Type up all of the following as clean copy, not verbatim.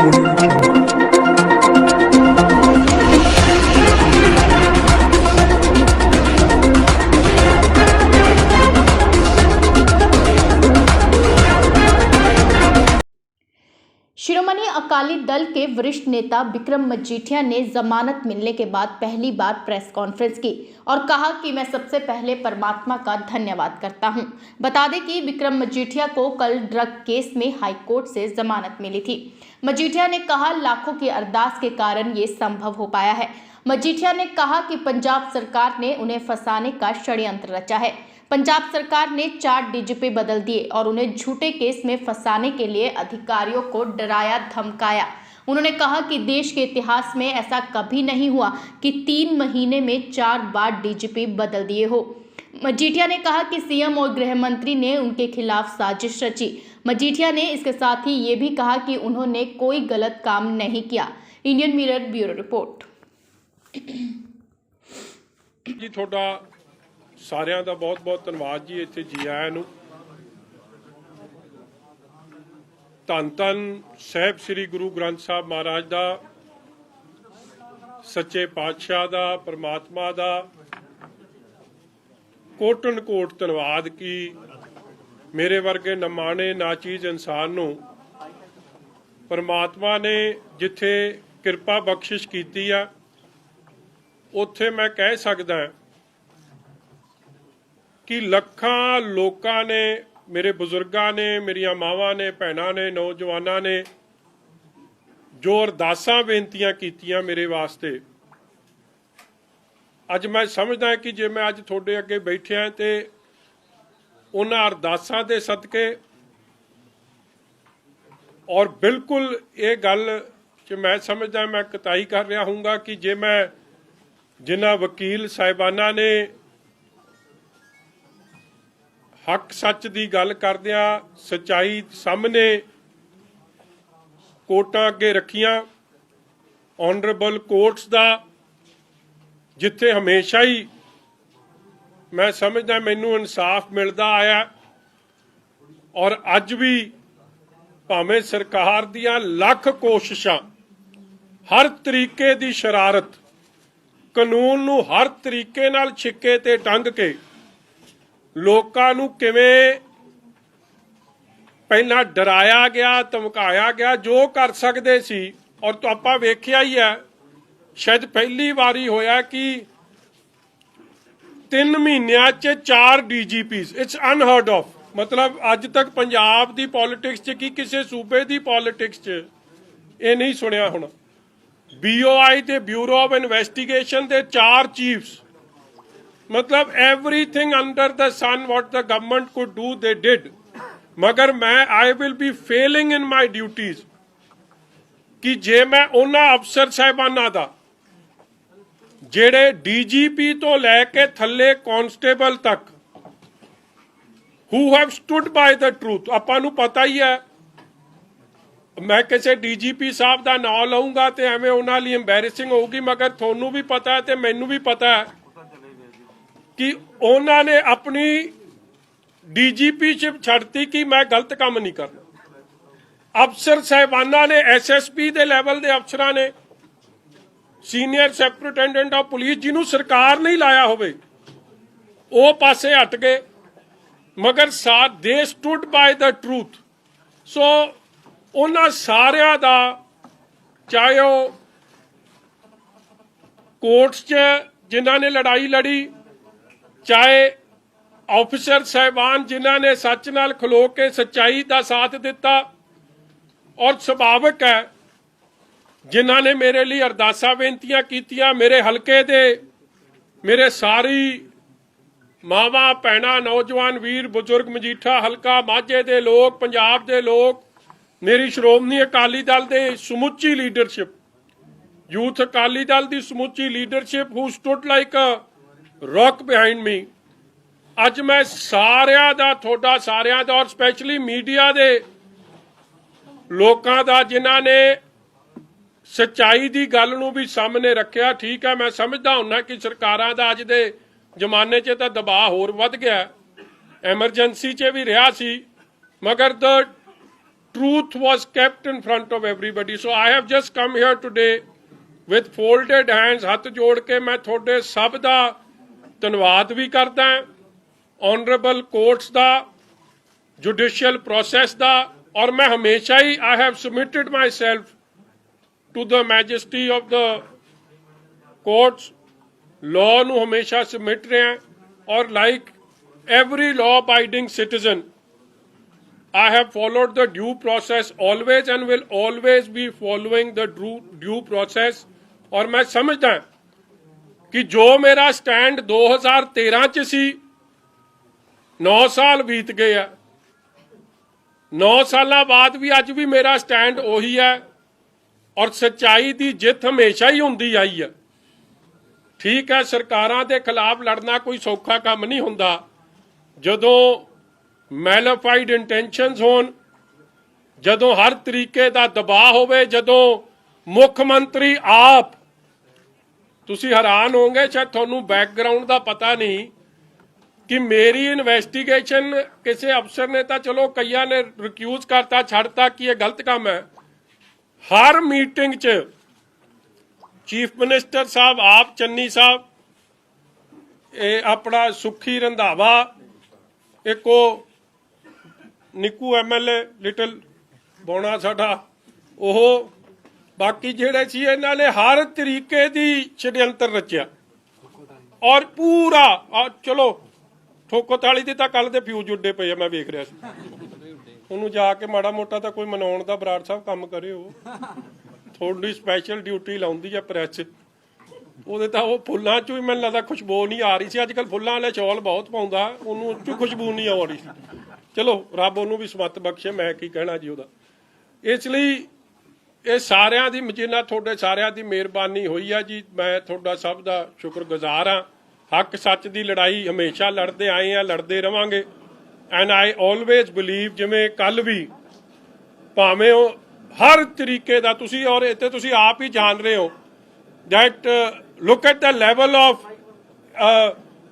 शिरोमणि अकाली दल के वरिष्ठ नेता विक्रम मजीठिया ने जमानत मिलने के बाद पहली बार प्रेस कॉन्फ्रेंस की और कहा कि मैं सबसे पहले परमात्मा का धन्यवाद करता हूं। बता दें कि विक्रम मजीठिया को कल ड्रग केस में हाई कोर्ट से जमानत मिली थी। मजीठिया ने कहा, लाखों की अरदास के कारण ये संभव हो पाया है। मजीठिया ने कहा कि पंजाब सरकार ने उन्हें फंसाने का षड्यंत्र रचा है। पंजाब सरकार ने 4 डीजीपी बदल दिए और उन्हें झूठे केस में फंसाने के लिए अधिकारियों को डराया धमकाया। उन्होंने कहा कि देश के इतिहास में ऐसा कभी नहीं हुआ कि 3 महीने में 4 बार डीजीपी बदल दिए हो। मजीठिया ने कहा कि सीएम और गृह मंत्री ने उनके खिलाफ साजिश रची। मजीठिया ने इसके साथ ही ये भी कहा कि उन्होंने कोई गलत काम नहीं किया। Indian mirror bureau report. जी थोड़ा सारिਆਂ ਦਾ बहुत ਧੰਨਵਾਦ जी। ਇੱਥੇ ਜੀ ਆਇਆਂ ਨੂੰ ਧੰਨ ਧੰਨ ਸਾਹਿਬ ਸ੍ਰੀ ਗੁਰੂ ਗ੍ਰੰਥ ਸਾਹਿਬ ਮਹਾਰਾਜ ਦਾ, ਸੱਚੇ ਪਾਤਸ਼ਾਹ ਦਾ, परमात्मा ਦਾ ਕੋਟਨ ਕੋਟ ਧੰਨਵਾਦ कि मेरे वर्गे नमाणे नाचीज इंसान ਨੂੰ परमात्मा ने जिथे किरपा बख्शिश कीती आ उत्थे मैं कह सकदा कि लखां लोकां ने, मेरे बुजुर्गां ने, मेरिया मावां ने, भैणां ने, नौजवानां ने जो अरदासां बेनतियां कीतियां मेरे वास्ते, अज मैं समझदा कि जे मैं अज तुहाडे अगे बैठिया ते उन्हां अरदासां दे सदके और बिल्कुल ये गल च मैं समझदा मैं कताई कर रहा हूँगा कि जे मैं जिन्हां वकील साहिबाना ने हक सच की गल करदियां सच्चाई सामने कोर्टां अगे रखियां, ऑनरेबल कोर्ट्स दा जिथे हमेशा ही मैं समझदा मैनू इंसाफ मिलता आया और अज भी भावें सरकार दियां लख कोशिशां, हर तरीके की शरारत, कानून नू हर तरीके नाल छिक्के ते टंग के लोकां नू किवें पहला डराया गया, धमकाया गया, जो कर सकते सी। और तो आपां वेखिया ही है, शायद पहली बारी होया कि 3 महीनों च 4 DGPs, इट्स अनहर्ड ऑफ। मतलब अज तक पंजाब की पॉलिटिक्स च कि किसी सूबे की पॉलिटिक्स च ये नहीं सुनिया होना। BOI ते ब्यूरो ऑफ इन्वेस्टिगेशन के 4 चीफ्स, मतलब everything under the sun what the government could do they did. मगर मैं I will be failing in my duties कि जे मैं उन्हां अफसर साहिबाना दा जेड़े DGP तो लैके थले कॉन्स्टेबल तक who have stood by the truth, आपां नूं पता ही है। मैं किसी DGP साहब का नाम लऊंगा तो एवें उन्हां लई एम्बैरेसिंग होगी, मगर थोनू भी पता है तो मैनू भी पता है कि उन्होंने अपनी DGPशिप छड्डती कि मैं गलत काम नहीं करना। अफसर साहिबाना ने, SSP के लैवल के अफसरां ने, सीनियर सुपरिटेंडेंट ऑफ पुलिस जिन्होंने सरकार नहीं लाया होवे वो पासे हट गए, मगर they stood by the truth. So उन्हां सारियां दा, चाहे वो कोर्ट्स च जिन्हां ने लड़ाई लड़ी, चाहे ऑफिसर साहिबान जिन्हां ने सच नाल खलो के सच्चाई का साथ दिता, और सुभाविक है जिन्हां ने मेरे लिए अरदासा बेनतियां कीतियां, मेरे हलके दे मेरे सारी मावां भैणां, नौजवान वीर बुजुर्ग, मजीठा हलका माझे दे लोग, पंजाब दे लोग, मेरी श्रोमणी अकाली दल दे समुची लीडरशिप, यूथ अकाली दल की समुची leadership who stood like a rock behind me. अज मैं सारियां दा, थोड़ा सारियां दा, और स्पैशली मीडिया दे लोकां दा जिन्हां ने सच्चाई की गल नूं भी सामने रखिया। ठीक है, मैं समझदा हुन्ना कि सरकारां दा अज दे जमाने च तां दबाव होर वध गया, एमरजेंसी च भी रहा सी, मगर the truth was kept in front of everybody. So I have just come here today with folded hands, ਹੱਥ ਜੋੜ ਕੇ ਮੈਂ ਤੁਹਾਡੇ ਸਭ ਦਾ ਧੰਨਵਾਦ ਵੀ ਕਰਦਾ ਆਨਰੇਬਲ ਕੋਰਟਸ ਦਾ, ਜੁਡੀਸ਼ੀਅਲ ਪ੍ਰੋਸੈਸ ਦਾ, ਔਰ ਮੈਂ ਹਮੇਸ਼ਾ ਹੀ I have submitted myself to the majesty of the courts, law ਨੂੰ ਹਮੇਸ਼ਾ submit ਰਿਹਾ, ਔਰ like every law abiding citizen I have followed the due process always and will always be following the due process. और मैं समझदा कि जो मेरा स्टैंड 2013 च सी, 9 साल बीत गए हैं, 9 साल बाद भी अज भी मेरा स्टैंड उही है, और सच्चाई की जित हमेशा ही होंदी आई है। ठीक है, सरकारां दे खिलाफ लड़ना कोई सौखा काम नहीं हुंदा, जदों मैलाफाइड इंटेंशनस होन, जदों हर तरीके का दबाव होवे, जदों मुख मंत्री आप, तुसी हैरान होंगे, शायद तुहानू बैकग्राउंड का पता नहीं कि मेरी इन्वेस्टिगेशन किसी अफसर ने तो चलो कईयां ने रिक्यूज करता, छड़ता कि यह गलत काम है। हर मीटिंग च चीफ मिनिस्टर साहब आप, चन्नी साहब, अपना सुखी रंधावा, एक निक्कू MLA लिटिल बौना साडा, ओह बाकी जेड़े सी इन्हां ने हर तरीके दी षड्यंत्र रचिया, और पूरा चलो ठोको ताली दी तां कल दे फ्यूज उड्डे पे आ, मैं वेख रहा सी ਉਹਨੂੰ ਜਾ ਕੇ ਮਾੜਾ ਮੋਟਾ ਤਾਂ ਕੋਈ ਮਨਾਉਣ ਦਾ ਬਰਾੜ ਸਾਹਿਬ ਕੰਮ ਕਰਿਓ, ਥੋੜੀ ਸਪੈਸ਼ਲ ਡਿਊਟੀ ਲਾਉਂਦੀ ਆ ਪ੍ਰੈਸ, ਉਹਦੇ ਤਾਂ ਉਹ ਫੁੱਲਾਂ ਚੋਂ ਹੀ ਮੈਨੂੰ ਲੱਗਦਾ ਖੁਸ਼ਬੂ ਨਹੀਂ ਆ ਰਹੀ ਸੀ। ਅੱਜ ਕੱਲ ਫੁੱਲਾਂ ਵਾਲੇ ਚੌਲ ਬਹੁਤ ਪਾਉਂਦਾ, ਉਹਨੂੰ ਉਹ ਚੋਂ ਖੁਸ਼ਬੂ ਨਹੀਂ ਆ ਰਹੀ ਸੀ। ਚਲੋ ਰੱਬ ਉਹਨੂੰ ਵੀ ਸਮੱਤ ਬਖਸ਼ੇ, ਮੈਂ ਕੀ ਕਹਿਣਾ ਜੀ ਉਹਦਾ। ਇਸ ਲਈ ਇਹ ਸਾਰਿਆਂ ਦੀ, ਜਿੰਨਾ ਤੁਹਾਡੇ ਸਾਰਿਆਂ ਦੀ ਮਿਹਰਬਾਨੀ ਹੋਈ ਆ ਜੀ, ਮੈਂ ਤੁਹਾਡਾ ਸਭ ਦਾ ਸ਼ੁਕਰਗੁਜ਼ਾਰ ਹਾਂ। ਹੱਕ ਸੱਚ ਦੀ ਲੜਾਈ ਹਮੇਸ਼ਾ ਲੜਦੇ ਆਏ ਆ, ਲੜਦੇ ਰਵਾਂਗੇ। ਐਂਡ ਆਈ ਆਲਵੇਜ਼ ਬਿਲੀਵ, ਜਿਵੇਂ ਕੱਲ ਵੀ ਭਾਵੇਂ ਉਹ ਹਰ ਤਰੀਕੇ ਦਾ ਤੁਸੀਂ, ਔਰ ਇੱਥੇ ਤੁਸੀਂ ਆਪ ਹੀ ਜਾਣ ਰਹੇ ਹੋ, that look at the level of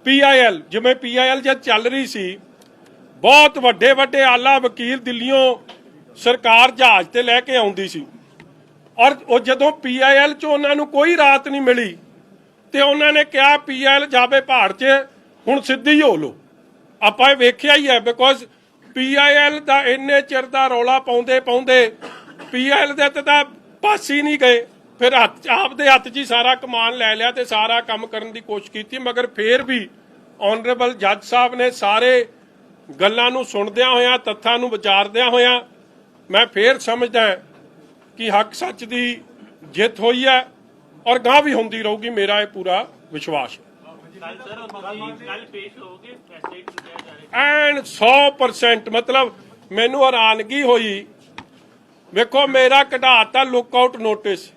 PIL, ਜਿਵੇਂ PIL ਜਦ ਚੱਲ ਰਹੀ ਸੀ, ਬਹੁਤ ਵੱਡੇ ਵੱਡੇ ਆਲਾ ਵਕੀਲ ਦਿੱਲੀੋਂ ਸਰਕਾਰ ਜਹਾਜ਼ ਤੇ ਲੈ ਕੇ ਆਉਂਦੀ ਸੀ, ਔਰ ਉਹ ਜਦੋਂ PIL 'ਚ ਉਹਨਾਂ ਨੂੰ ਕੋਈ ਰਾਹਤ ਨਹੀਂ ਮਿਲੀ ਤੇ ਉਹਨਾਂ ਨੇ ਕਿਹਾ PIL ਜਾਵੇ ਪਹਾੜ 'ਚ, ਹੁਣ ਸਿੱਧੀ ਹੋ ਲਓ। ਆਪਾਂ ਇਹ ਵੇਖਿਆ ਹੀ ਹੈ, ਬਿਕੋਜ਼ PIL ਦਾ ਇੰਨੇ ਚਿਰ ਦਾ ਰੌਲਾ ਪਾਉਂਦੇ ਪਾਉਂਦੇ PIL ਦੇ ਤਾਂ ਪਾਸ ਹੀ ਨਹੀਂ ਗਏ, ਫਿਰ ਆਪਦੇ ਹੱਥ 'ਚ ਹੀ ਸਾਰਾ ਕਮਾਨ ਲੈ ਲਿਆ ਤੇ ਸਾਰਾ ਕੰਮ ਕਰਨ ਦੀ ਕੋਸ਼ਿਸ਼ ਕੀਤੀ। ਮਗਰ ਫਿਰ ਵੀ ਆਨਰੇਬਲ ਜੱਜ ਸਾਹਿਬ ਨੇ ਸਾਰੇ ਗੱਲਾਂ ਨੂੰ ਸੁਣਦਿਆਂ ਹੋਇਆਂ, ਤੱਥਾਂ ਨੂੰ ਵਿਚਾਰਦਿਆਂ ਹੋਇਆਂ, ਮੈਂ ਫਿਰ ਸਮਝਦਾ ਕਿ ਹੱਕ ਸੱਚ ਦੀ ਜਿੱਤ ਹੋਈ ਹੈ, ਔਰ ਗਾਂ ਵੀ ਹੁੰਦੀ ਰਹੂਗੀ, ਮੇਰਾ ਇਹ ਪੂਰਾ ਵਿਸ਼ਵਾਸ ਹੈ। ਐਂਡ 100% ਮਤਲਬ ਮੈਨੂੰ ਹੈਰਾਨਗੀ ਹੋਈ, ਵੇਖੋ ਮੇਰਾ ਕਢਾਤਾ ਲੁੱਕ ਆਊਟ ਨੋਟਿਸ,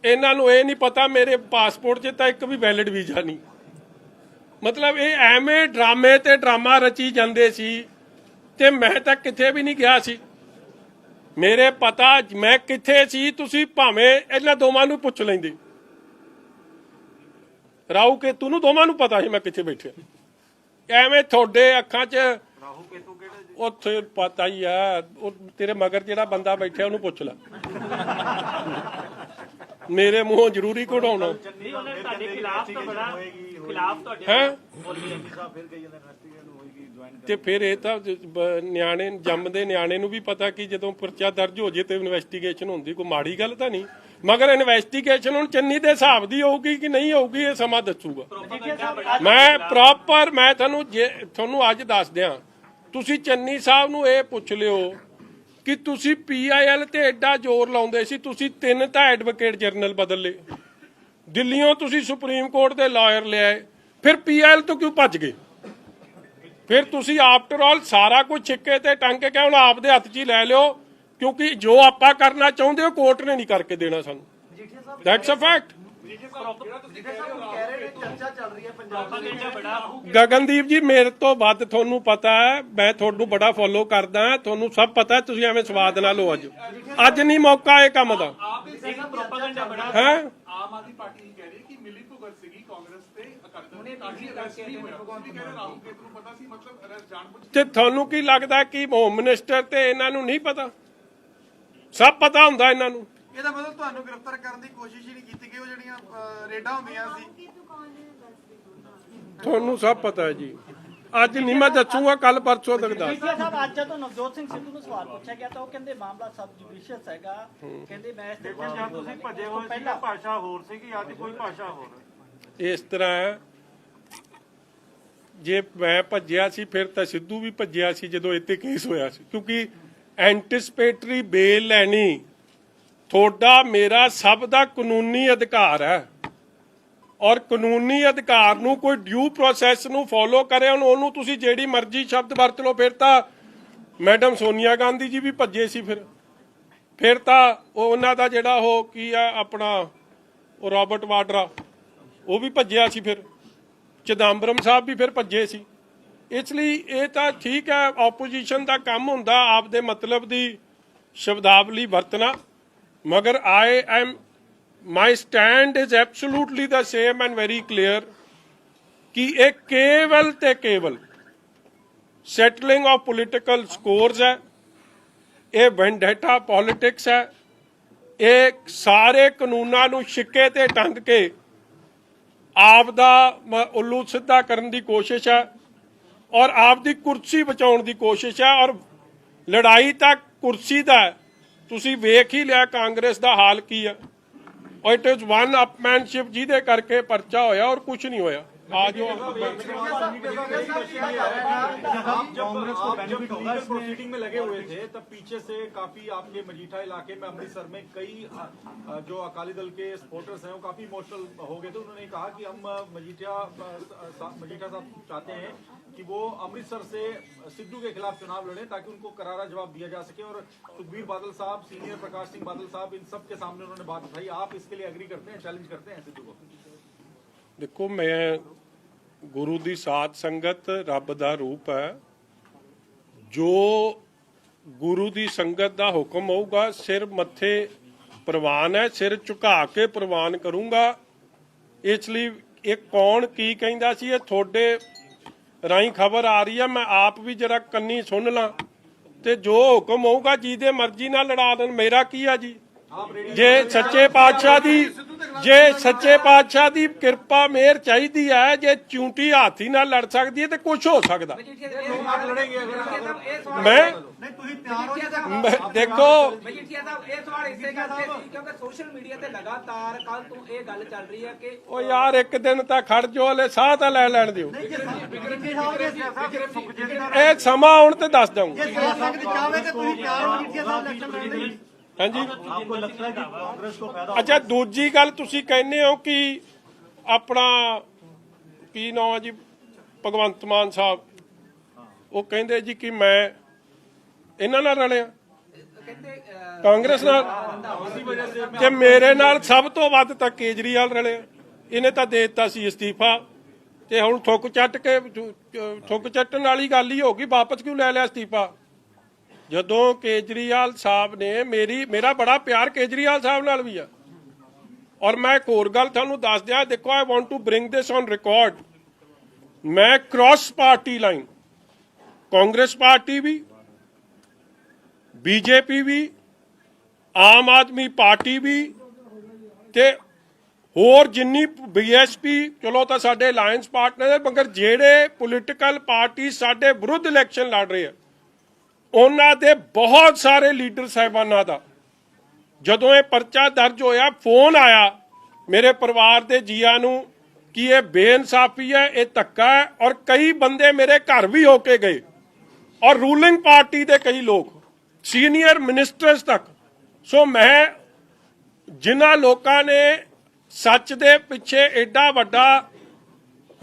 ਇਹਨਾਂ ਨੂੰ ਇਹ ਨਹੀਂ ਪਤਾ ਮੇਰੇ ਪਾਸਪੋਰਟ 'ਚ ਤਾਂ ਇੱਕ ਵੀ ਵੈਲਿਡ ਵੀਜ਼ਾ ਨਹੀਂ। ਮਤਲਬ ਇਹ ਐਵੇਂ ਡਰਾਮੇ ਤੇ ਡਰਾਮਾ ਰਚੀ ਜਾਂਦੇ ਸੀ, ਤੇ ਮੈਂ ਤਾਂ ਕਿਤੇ ਵੀ ਨਹੀਂ ਗਿਆ ਸੀ। ਮੇਰੇ ਪਤਾ ਮੈਂ ਕਿੱਥੇ ਸੀ, ਤੁਸੀਂ ਭਾਵੇਂ ਇਹਨਾਂ ਦੋਵਾਂ ਨੂੰ ਪੁੱਛ ਲੈਂਦੇ, ਰਾਹੂ ਕੇਤੂ ਨੂੰ ਦੋਵਾਂ ਨੂੰ ਪਤਾ ਸੀ ਮੈਂ ਕਿੱਥੇ ਬੈਠਿਆ। ਐਵੇਂ ਤੁਹਾਡੇ ਅੱਖਾਂ 'ਚ ਉੱਥੇ ਪਤਾ ਹੀ ਆ, ਉਹ ਤੇਰੇ ਮਗਰ ਜਿਹੜਾ ਬੰਦਾ ਬੈਠਿਆ ਉਹਨੂੰ ਪੁੱਛ ਲੈ, ਮੇਰੇ ਮੂੰਹੋਂ ਜ਼ਰੂਰੀ ਕਢਾਉਣਾ ਹੈ। ਤੇ ਫਿਰ ਇਹ ਤਾਂ ਨਿਆਣੇ ਜੰਮਦੇ ਨਿਆਣੇ ਨੂੰ ਵੀ ਪਤਾ ਕਿ ਜਦੋਂ ਪਰਚਾ ਦਰਜ ਹੋ ਜੇ ਤੇ ਇਨਵੈਸਟੀਗੇਸ਼ਨ ਹੁੰਦੀ, ਕੋਈ ਮਾੜੀ ਗੱਲ ਤਾਂ ਨਹੀਂ। ਮਗਰ ਇਨਵੈਸਟੀਗੇਸ਼ਨ ਹੁਣ ਚੰਨੀ ਦੇ ਹਿਸਾਬ ਦੀ ਹੋਊਗੀ ਕਿ ਨਹੀਂ ਹੋਊਗੀ, ਇਹ ਸਮਾਂ ਦੱਸੂਗਾ। ਮੈਂ ਪ੍ਰੋਪਰ, ਮੈਂ ਤੁਹਾਨੂੰ ਅੱਜ ਦੱਸ ਦਿਆਂ, ਤੁਸੀਂ ਚੰਨੀ ਸਾਹਿਬ ਨੂੰ ਇਹ ਪੁੱਛ ਲਿਓ ਕਿ ਤੁਸੀਂ PIL ਤੇ ਐਡਾ ਜ਼ੋਰ ਲਾਉਂਦੇ ਸੀ, ਤੁਸੀਂ 3 ਤਾਂ ਐਡਵੋਕੇਟ ਜਨਰਲ ਬਦਲ ਲਏ, ਦਿੱਲੀੋਂ ਤੁਸੀਂ ਸੁਪਰੀਮ ਕੋਰਟ ਦੇ ਲਾਇਰ ਲਿਆਏ, ਫਿਰ PIL ਤੋਂ ਕਿਉਂ ਭੱਜ ਗਏ? ਫਿਰ ਤੁਸੀਂ ਆਫਟਰ ਆਲ ਸਾਰਾ ਕੁਝ ਛਿੱਕੇ ਤੇ ਟੰਗ ਕੇ ਹੁਣ ਆਪਦੇ ਹੱਥ 'ਚ ਹੀ ਲੈ ਲਿਓ, ਕਿਉਂਕਿ ਜੋ ਆਪਾਂ ਕਰਨਾ ਚਾਹੁੰਦੇ ਹੋ ਕੋਰਟ ਨੇ ਨਹੀਂ ਕਰਕੇ ਦੇਣਾ ਸਾਨੂੰ। That's a fact. ਗਗਨਦੀਪ ਜੀ, ਮੇਰੇ ਤੋਂ ਵੱਧ ਤੁਹਾਨੂੰ ਪਤਾ ਹੈ, ਮੈਂ ਤੁਹਾਨੂੰ ਬੜਾ ਫੋਲੋ ਕਰਦਾ, ਤੁਹਾਨੂੰ ਸਭ ਪਤਾ, ਤੁਸੀਂ ਐਵੇਂ ਸਵਾਦ ਨਾ ਲਓ। ਅੱਜ ਨਹੀਂ ਮੌਕਾ ਇਹ ਕੰਮ ਦਾ ਹੈ। ਤੇ ਤੁਹਾਨੂੰ ਕੀ ਲੱਗਦਾ ਕਿ ਹੋਮ ਮਿਨਿਸਟਰ ਤੇ ਇਹਨਾਂ ਨੂੰ ਨਹੀਂ ਪਤਾ? ਸਭ ਪਤਾ ਹੁੰਦਾ ਇਹਨਾਂ ਨੂੰ। ਇਹਦਾ ਮਤਲਬ ਤੁਹਾਨੂੰ ਗ੍ਰਿਫਤਾਰ ਕਰਨ ਦੀ ਕੋਸ਼ਿਸ਼ ਹੀ ਨਹੀਂ ਕੀਤੀ ਗਈ, ਉਹ ਜਿਹੜੀਆਂ ਰੇਡਾਂ ਹੁੰਦੀਆਂ ਸੀ ਤੁਹਾਨੂੰ ਸਭ ਪਤਾ ਹੈ ਜੀ। ਅੱਜ ਨਹੀਂ ਮੈਂ ਦੱਸੂਗਾ, ਕੱਲ ਪਰਸੋਂ ਤੱਕ ਦੱਸ। ਸਾਹਿਬ ਅੱਜ ਜਦੋਂ ਨਵਜੋਤ ਸਿੰਘ ਸਿੱਧੂ ਨੂੰ ਸਵਾਲ ਪੁੱਛਿਆ ਗਿਆ ਤਾਂ ਉਹ ਕਹਿੰਦੇ ਮਾਮਲਾ ਸਬ ਜੁਡੀਸ਼ੀਅਸ ਹੈਗਾ, ਕਹਿੰਦੇ ਮੈਂ ਇਸ ਤੇ ਜਦ ਤੁਸੀਂ ਭੱਜੇ ਹੋਏ ਸੀ ਭਾਸ਼ਾ ਹੋਰ ਸੀਗੀ, ਅੱਜ ਕੋਈ ਭਾਸ਼ਾ ਹੋਰ। ਇਸ ਤਰ੍ਹਾਂ ਹੈ, ਜੇ ਮੈਂ ਭੱਜਿਆ ਸੀ ਫਿਰ ਤਾਂ ਸਿੱਧੂ ਵੀ ਭੱਜਿਆ ਸੀ ਜਦੋਂ ਇੱਥੇ ਕੇਸ ਹੋਇਆ ਸੀ, ਕਿਉਂਕਿ ਐਂਟੀਸਪੇਟਰੀ ਬੇਲ ਲੈਣੀ ਤੁਹਾਡਾ ਮੇਰਾ ਸਭ ਦਾ ਕਾਨੂੰਨੀ ਅਧਿਕਾਰ ਹੈ, ਔਰ ਕਾਨੂੰਨੀ ਅਧਿਕਾਰ ਨੂੰ ਕੋਈ ਡਿਊ ਪ੍ਰੋਸੈਸ ਨੂੰ ਫੋਲੋ ਕਰੇ। ਉਹਨੂੰ ਤੁਸੀਂ ਜਿਹੜੀ ਮਰਜ਼ੀ ਸ਼ਬਦ ਵਰਤ ਲਓ। ਫਿਰ ਤਾਂ ਮੈਡਮ ਸੋਨੀਆ ਗਾਂਧੀ ਜੀ ਵੀ ਭੱਜੇ ਸੀ, ਫਿਰ ਤਾਂ ਉਹਨਾਂ ਦਾ ਜਿਹੜਾ ਉਹ ਕੀ ਆ ਆਪਣਾ ਉਹ ਰਾਬਰਟ ਵਾਡਰਾ ਉਹ ਵੀ ਭੱਜਿਆ ਸੀ, ਫਿਰ ਚਿਦੰਬਰਮ ਸਾਹਿਬ ਵੀ ਫਿਰ ਭੱਜੇ ਸੀ। ਇਸ ਲਈ ਇਹ ਤਾਂ ਠੀਕ ਹੈ, ਆਪੋਜੀਸ਼ਨ ਦਾ ਕੰਮ ਹੁੰਦਾ ਆਪਦੇ ਮਤਲਬ ਦੀ ਸ਼ਬਦਾਵਲੀ ਵਰਤਣਾ, ਮਗਰ my stand is absolutely the same and very clear ਕਿ ਇਹ ਕੇਵਲ ਤੇ ਕੇਵਲ ਸੈਟਲਿੰਗ ਆਫ ਪੋਲੀਟੀਕਲ ਸਕੋਰਸ ਹੈ, ਇਹ ਵੈਂਡੇਟਾ ਪੋਲਿਟਿਕਸ ਹੈ, ਇਹ ਸਾਰੇ ਕਾਨੂੰਨਾਂ ਨੂੰ ਛਿੱਕੇ ਤੇ ਟੰਗ ਕੇ ਆਪ ਦਾ ਉੱਲੂ ਸਿੱਧਾ ਕਰਨ ਦੀ ਕੋਸ਼ਿਸ਼ ਹੈ, ਔਰ ਆਪ ਦੀ ਕੁਰਸੀ ਬਚਾਉਣ ਦੀ ਕੋਸ਼ਿਸ਼ ਹੈ। ਔਰ ਲੜਾਈ ਤਾਂ ਕੁਰਸੀ ਦਾ ਹੈ, ਤੁਸੀਂ ਵੇਖ ਹੀ ਲਿਆ ਕਾਂਗਰਸ ਦਾ ਹਾਲ ਕੀ ਹੈ। ਔਰ ਇਟ ਇਜ਼ ਵਨ ਅਪਮੈਨਸ਼ਿਪ ਜਿਹਦੇ ਕਰਕੇ ਪਰਚਾ ਹੋਇਆ ਔਰ ਕੁਝ ਨਹੀਂ ਹੋਇਆ। ਆ ਜਾਓ कांग्रेस को बेनिफिट होगा। प्रोसीडिंग में लगे हुए थे तब पीछे से काफी आपके मजीठा इलाके में अमृतसर में कई जो अकाली दल के सपोर्टर्स हैं वो काफी इमोशनल हो गए थे। उन्होंने कहा कि हम मजीठा साहब चाहते हैं कि वो अमृतसर से सिद्धू के खिलाफ चुनाव लड़े ताकि उनको करारा जवाब दिया जा सके। और सुखबीर बादल साहब, सीनियर प्रकाश सिंह बादल साहब, इन सब के सामने उन्होंने बात उठाई। आप इसके लिए एग्री करते हैं, चैलेंज करते हैं सिद्धू को? देखो, मैं गुरु दी साध संगत रब दा रूप है। जो गुरु दी संगत दा हुक्म होगा सिर मत्थे प्रवान है, सिर झुका के प्रवान करूंगा। इसलिए एक कौन की कहंदा सी, ये थोड़े राही खबर आ रही है, मैं आप भी जरा कन्नी सुन ला। ते जो हुक्म होगा जिहदे मर्जी नाल लड़ा देण, मेरा की है जी। जे सच्चे पातशाह दी कृपा मेहर चाहिदी है, जे चूंटी हाथी नाल लड़ सकदी है तो कुछ हो सकदा। मैं देखो सोशल मीडिया ते लगातार कल तो ये गल चल रही है कि ओ यार एक दिन तां खड़ जो, हले साह तां लै लैण दिओ। ਇਹ ਸਮਾਂ ਆਉਣ ਤੇ ਦੱਸ ਦਊਂ। ਹਾਂਜੀ, ਅੱਛਾ ਦੂਜੀ ਗੱਲ ਤੁਸੀਂ ਕਹਿੰਦੇ ਹੋ ਕਿ ਆਪਣਾ ਕੀ ਨਾਮ ਹੈ ਜੀ, ਭਗਵੰਤ ਮਾਨ ਸਾਹਿਬ, ਉਹ ਕਹਿੰਦੇ ਜੀ ਕਿ ਮੈਂ ਇਹਨਾਂ ਨਾਲ ਰਲਿਆ ਕਾਂਗਰਸ ਨਾਲ, ਤੇ ਮੇਰੇ ਨਾਲ ਸਭ ਤੋਂ ਵੱਧ ਤਾਂ ਕੇਜਰੀਵਾਲ ਰਲਿਆ। ਇਹਨੇ ਤਾਂ ਦੇ ਦਿੱਤਾ ਸੀ ਅਸਤੀਫਾ, ਤੇ ਹੁਣ ਥੁੱਕ ਚੱਟਣ ਵਾਲੀ ਗੱਲ ਹੀ ਹੋ ਗਈ। ਵਾਪਸ ਕਿਉਂ ਲੈ ਲਿਆ ਅਸਤੀਫਾ? ਜਦੋਂ ਕੇਜਰੀਵਾਲ ਸਾਹਿਬ ਨੇ ਮੇਰਾ ਬੜਾ ਪਿਆਰ ਕੇਜਰੀਵਾਲ ਸਾਹਿਬ ਨਾਲ ਵੀ ਆ। ਔਰ ਮੈਂ ਇੱਕ ਹੋਰ ਗੱਲ ਤੁਹਾਨੂੰ ਦੱਸ ਦਿਆਂ, ਦੇਖੋ, I want to bring this on record. ਮੈਂ cross party line, Congress party ਵੀ, ਬੀਜੇਪੀ ਵੀ, ਆਮ ਆਦਮੀ ਪਾਰਟੀ ਵੀ, ਤੇ ਹੋਰ ਜਿੰਨੀ ਬੀਐਸਪੀ, ਚਲੋ ਤਾਂ ਸਾਡੇ ਅਲਾਇੰਸ ਪਾਰਟਨਰ ਹੈ, ਮਗਰ ਜਿਹੜੇ ਪੋਲੀਟੀਕਲ ਪਾਰਟੀ ਸਾਡੇ ਵਿਰੁੱਧ ਇਲੈਕਸ਼ਨ ਲੜ ਰਹੇ ਆ, ਉਹਨਾਂ ਦੇ ਬਹੁਤ ਸਾਰੇ ਲੀਡਰ ਸਾਹਿਬਾਨਾਂ ਦਾ ਜਦੋਂ ਇਹ ਪਰਚਾ ਦਰਜ ਹੋਇਆ, ਫੋਨ ਆਇਆ ਮੇਰੇ ਪਰਿਵਾਰ ਦੇ ਜੀਆਂ ਨੂੰ ਕਿ ਇਹ ਬੇਇਨਸਾਫੀ ਹੈ, ਇਹ ਧੱਕਾ ਹੈ। ਔਰ ਕਈ ਬੰਦੇ ਮੇਰੇ ਘਰ ਵੀ ਹੋ ਕੇ ਗਏ, ਔਰ ਰੂਲਿੰਗ ਪਾਰਟੀ ਦੇ ਕਈ ਲੋਕ, ਸੀਨੀਅਰ ਮਿਨਿਸਟਰਸ ਤੱਕ। ਸੋ ਮੈਂ ਜਿਨ੍ਹਾਂ ਲੋਕਾਂ ਨੇ ਸੱਚ ਦੇ ਪਿੱਛੇ ਐਡਾ ਵੱਡਾ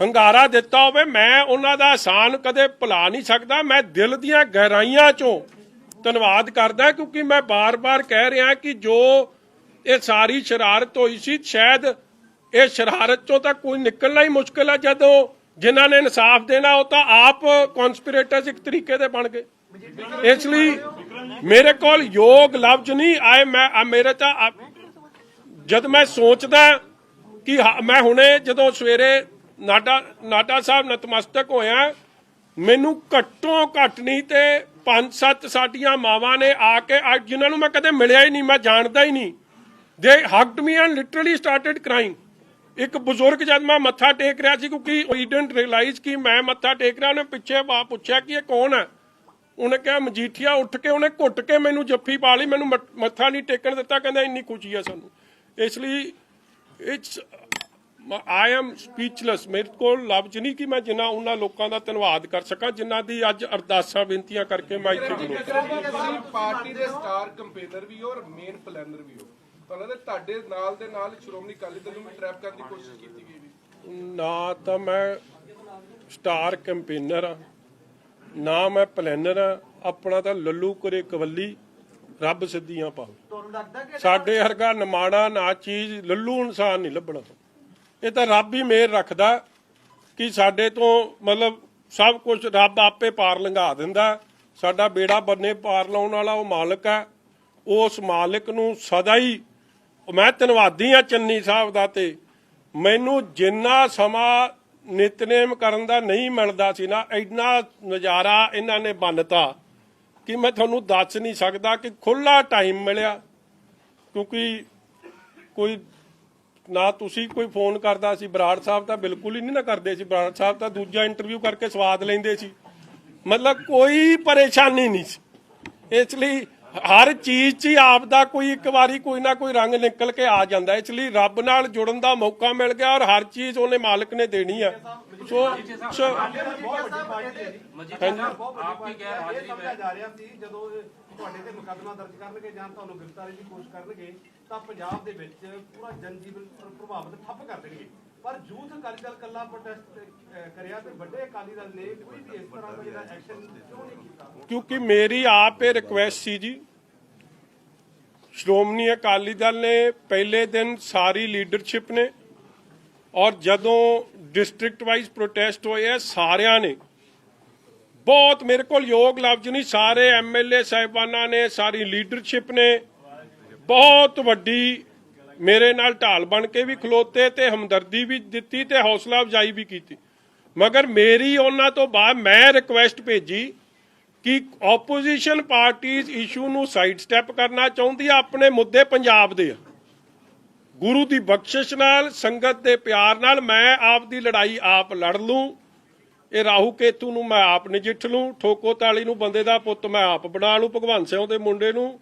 ਹੰਗਾਰਾ ਦਿੱਤਾ ਹੋਵੇ, ਮੈਂ ਉਹਨਾਂ ਦਾ ਅਹਿਸਾਨ ਕਦੇ ਭੁਲਾ ਨਹੀਂ ਸਕਦਾ। ਮੈਂ ਦਿਲ ਦੀਆਂ ਗਹਿਰਾਈਆਂ ਚੋਂ ਧੰਨਵਾਦ ਕਰਦਾ, ਕਿਉਂਕਿ ਮੈਂ ਬਾਰ-ਬਾਰ ਕਹਿ ਰਿਹਾ ਕਿ ਜੋ ਇਹ ਸਾਰੀ ਸ਼ਰਾਰਤ ਹੋਈ ਸੀ, ਸ਼ਾਇਦ ਇਹ ਸ਼ਰਾਰਤ ਚੋਂ ਤਾਂ ਕੋਈ ਨਿਕਲਣਾ ਹੀ ਮੁਸ਼ਕਿਲ ਹੈ। ਜਦੋਂ ਜਿਨ੍ਹਾਂ ਨੇ ਇਨਸਾਫ ਦੇਣਾ ਉਹ ਤਾਂ ਆਪ ਕਨਸਪੀਰੇਟਰਸ ਇੱਕ ਤਰੀਕੇ ਦੇ ਬਣ ਗਏ। ਇਸ ਲਈ ਮੇਰੇ ਕੋਲ ਯੋਗ ਲਫ਼ਜ਼ ਨਹੀਂ ਮੈਂ ਮੇਰੇ ਤਾਂ ਜਦ ਮੈਂ ਸੋਚਦਾ ਕਿ ਮੈਂ ਹੁਣੇ ਜਦੋਂ ਸਵੇਰੇ ਨਾਡਾ ਸਾਹਿਬ ਨਤਮਸਤਕ ਹੋਇਆ। ਮੈਨੂੰ ਘੱਟੋ ਘੱਟ ਨਹੀਂ ਤੇ 5-7 ਸਾਡੀਆਂ ਮਾਵਾਂ ਨੇ ਆ ਕੇ ਅੱਜ ਜਿਨ੍ਹਾਂ ਨੂੰ ਮੈਂ ਕਦੇ ਮਿਲਿਆ ਹੀ ਨਹੀਂ, ਮੈਂ ਜਾਣਦਾ ਹੀ ਨਹੀਂ, they hugged me and literally started crying. ਇੱਕ ਬਜ਼ੁਰਗ ਜਦ ਮੈਂ ਮੱਥਾ ਟੇਕ ਰਿਹਾ ਸੀ, ਕਿਉਂਕਿ ਹੀ ਡਿਡਨਟ ਰਿਅਲਾਈਜ਼ ਕਿ ਮੈਂ ਮੱਥਾ ਟੇਕ ਰਿਹਾ, ਉਹਨੇ ਪਿੱਛੇ ਪੁੱਛਿਆ ਕਿ ਇਹ ਕੌਣ ਹੈ। ਉਹਨੇ ਕਿਹਾ ਮਜੀਠੀਆ। ਉੱਠ ਕੇ ਉਹਨੇ ਘੁੱਟ ਕੇ ਮੈਨੂੰ ਜੱਫੀ ਪਾ ਲਈ, ਮੈਨੂੰ ਮੱਥਾ ਨਹੀਂ ਟੇਕਣ ਦਿੱਤਾ, ਕਹਿੰਦਾ ਇੰਨੀ ਖੁਸ਼ੀ ਹੈ ਸਾਨੂੰ। ਇਸ ਲਈ ਇਟਸ ਆਈ ਐਮ ਸਪੀਚਲੈਸ। ਮੇਰੇ ਕੋਲ ਲਫ਼ਜ਼ ਨਹੀਂ ਕਿ ਮੈਂ ਜਿੰਨਾ ਉਹਨਾਂ ਲੋਕਾਂ ਦਾ ਧੰਨਵਾਦ ਕਰ ਸਕਾਂ ਜਿਨ੍ਹਾਂ ਦੀ ਅੱਜ ਅਰਦਾਸਾਂ ਬੇਨਤੀਆਂ ਕਰਕੇ ਮੈਂ ਇੱਥੇ ਤੁਸੀਂ ਪਾਰਟੀ ਦੇ ਸਟਾਰ ਕੰਪੇਨਰ ਵੀ ਹੋ ਔਰ ਮੇਨ ਪਲੈਨਰ ਵੀ ਹੋ, ਤੁਹਾਨੂੰ ਲੱਗਦਾ ਤੁਹਾਡੇ ਨਾਲ ਦੇ ਨਾਲ ਸ਼੍ਰੋਮਣੀ ਅਕਾਲੀ ਦਲ ਨੂੰ ਵੀ ਟਰੈਪ ਕਰਨ ਦੀ ਕੋਸ਼ਿਸ਼ ਕੀਤੀ ਗਈ ਵੀ? ਨਾ ਤਾਂ ਮੈਂ ਸਟਾਰ ਕੰਪੇਨਰ ਆ, ਨਾ ਮੈਂ ਪਲੈਨਰ ਆ। ਆਪਣਾ ਤਾਂ ਲੱਲੂ ਕਰੇ ਕਵੱਲੀ, ਰੱਬ ਸਿੱਧੀਆਂ ਪਾਵੇ। ਸਾਡੇ ਵਰਗਾ ਨਿਮਾਣਾ ਨਾ ਚੀਜ਼ ਲੱਲੂ ਇਨਸਾਨ ਨਹੀਂ ਲੱਭਣਾ। ਇਹ ਤਾਂ ਰੱਬ ਹੀ ਮਿਹਰ ਰੱਖਦਾ ਕਿ ਸਾਡੇ ਤੋਂ ਮਤਲਬ ਸਭ ਕੁਝ ਰੱਬ ਆਪੇ ਪਾਰ ਲੰਘਾ ਦਿੰਦਾ। ਸਾਡਾ ਬੇੜਾ ਬੰਨੇ ਪਾਰ ਲਾਉਣ ਵਾਲਾ ਉਹ ਮਾਲਕ ਹੈ। ਉਸ ਮਾਲਕ ਨੂੰ ਸਦਾ ਹੀ ਮੈਂ ਧੰਨਵਾਦੀ ਹਾਂ ਚੰਨੀ ਸਾਹਿਬ ਦਾ। ਤੇ ਮੈਨੂੰ ਜਿੰਨਾ ਸਮਾਂ ਨਿਤਨੇਮ ਕਰਨ ਦਾ ਨਹੀਂ ਮਿਲਦਾ ਸੀ ਨਾ, ਇੰਨਾ ਨਜ਼ਾਰਾ ਇਹਨਾਂ ਨੇ ਬੰਨਤਾ ਕਿ ਮੈਂ ਤੁਹਾਨੂੰ ਦੱਸ ਨਹੀਂ ਸਕਦਾ ਕਿ ਖੁੱਲਾ ਟਾਈਮ ਮਿਲਿਆ। ਕਿਉਂਕਿ ਕੋਈ ਨਾ ਤੁਸੀਂ ਕੋਈ ਫੋਨ ਕਰਦਾ ਸੀ, ਬਰਾੜ ਸਾਹਿਬ ਤਾਂ ਬਿਲਕੁਲ ਹੀ ਨਹੀਂ ਨਾ ਕਰਦੇ ਸੀ। ਬਰਾੜ ਸਾਹਿਬ ਤਾਂ ਦੂਜਾ ਇੰਟਰਵਿਊ ਕਰਕੇ ਸਵਾਦ ਲੈਂਦੇ ਸੀ, ਮਤਲਬ ਕੋਈ ਪਰੇਸ਼ਾਨੀ ਨਹੀਂ ਸੀ। ਇਸ ਲਈ ਹਰ ਚੀਜ਼ 'ਚ ਹੀ ਆਪ ਦਾ ਕੋਈ ਇੱਕ ਵਾਰੀ ਕੋਈ ਨਾ ਕੋਈ ਰੰਗ ਨਿਕਲ ਕੇ ਆ ਜਾਂਦਾ। ਇਸ ਲਈ ਰੱਬ ਨਾਲ ਜੁੜਨ ਦਾ ਮੌਕਾ ਮਿਲ ਗਿਆ ਔਰ ਹਰ ਚੀਜ਼ ਉਹਨੇ ਮਾਲਕ ਨੇ ਦੇਣੀ ਆ। ਸੋ ਆਪ ਕੀ ਗੈਰ ਹਾਜ਼ਰੀ ਮੈਂ ਜਾ ਰਿਹਾ ਸੀ ਜਦੋਂ ਤੁਹਾਡੇ ਤੇ ਮੁਕੱਦਮਾ ਦਰਜ ਕਰਨਗੇ ਜਾਂ ਤੁਹਾਨੂੰ ਗ੍ਰਿਫਤਾਰੀ ਦੀ ਕੋਸ਼ਿਸ਼ ਕਰਨਗੇ ਤਾਂ ਪੰਜਾਬ ਦੇ ਵਿੱਚ ਪੂਰਾ ਜਨਜੀਵਨ ਪ੍ਰਭਾਵਿਤ ਠੱਪ ਕਰ ਦੇਣਗੇ। ਪਰ ਯੂਥ ਅਕਾਲੀ ਦਲ ਕੱਲਾ ਪ੍ਰੋਟੈਸਟ ਕਰਿਆ ਤੇ ਵੱਡੇ ਅਕਾਲੀ ਦਲ ਨੇ ਕੋਈ ਵੀ ਇਸ ਤਰ੍ਹਾਂ ਦਾ ਜਿਹੜਾ ਐਕਸ਼ਨ ਕਿਉਂ ਨਹੀਂ ਕੀਤਾ? ਕਿਉਂਕਿ ਮੇਰੀ ਆਪ ਇਹ ਰਿਕੁਐਸਟ ਸੀ ਜੀ। ਸ਼੍ਰੋਮਣੀ ਅਕਾਲੀ ਦਲ ਨੇ ਪਹਿਲੇ ਦਿਨ ਸਾਰੀ ਲੀਡਰਸ਼ਿਪ ਨੇ ਔਰ ਜਦੋਂ ਡਿਸਟ੍ਰਿਕਟ ਵਾਈਜ਼ ਪ੍ਰੋਟੈਸਟ ਹੋਏ ਆ ਸਾਰਿਆਂ ਨੇ ਬਹੁਤ, ਮੇਰੇ ਕੋਲ ਯੋਗ ਲਫ਼ਜ਼ ਨਹੀਂ, ਸਾਰੇ ਐਮਐਲਏ ਸਾਹਿਬਾਨਾਂ ਨੇ, ਸਾਰੀ ਲੀਡਰਸ਼ਿਪ ਨੇ ਬਹੁਤ ਵੱਡੀ ਮੇਰੇ ਨਾਲ ਢਾਲ ਬਣ ਕੇ ਵੀ ਖਲੋਤੇ ਤੇ ਹਮਦਰਦੀ ਵੀ ਦਿੱਤੀ ਤੇ ਹੌਸਲਾ ਅਫਜ਼ਾਈ ਵੀ ਕੀਤੀ। ਮਗਰ ਮੇਰੀ ਉਹਨਾਂ ਤੋਂ ਬਾਅਦ ਮੈਂ ਰਿਕੁਐਸਟ ਭੇਜੀ ਕਿ ਆਪੋਜੀਸ਼ਨ ਪਾਰਟੀਜ਼ ਇਸ਼ੂ ਨੂੰ ਸਾਈਡ ਸਟੈਪ ਕਰਨਾ ਚਾਹੁੰਦੀ ਆ। ਆਪਣੇ ਮੁੱਦੇ ਪੰਜਾਬ ਦੇ ਆ, ਗੁਰੂ ਦੀ ਬਖਸ਼ਿਸ਼ ਨਾਲ, ਸੰਗਤ ਦੇ ਪਿਆਰ ਨਾਲ ਮੈਂ ਆਪ ਦੀ ਲੜਾਈ ਆਪ ਲੜ ਲੂੰ। ਇਹ ਰਾਹੂ ਕੇਤੂ ਨੂੰ ਮੈਂ ਆਪ ਨਜਿੱਠ ਲੂੰ। ਠੋਕੋ ਤਾਲੀ ਨੂੰ ਬੰਦੇ ਦਾ ਪੁੱਤ ਮੈਂ ਆਪ ਬਣਾ ਲੂੰ। ਭਗਵੰਤ ਸਿੰਘ ਦੇ ਮੁੰਡੇ ਨੂੰ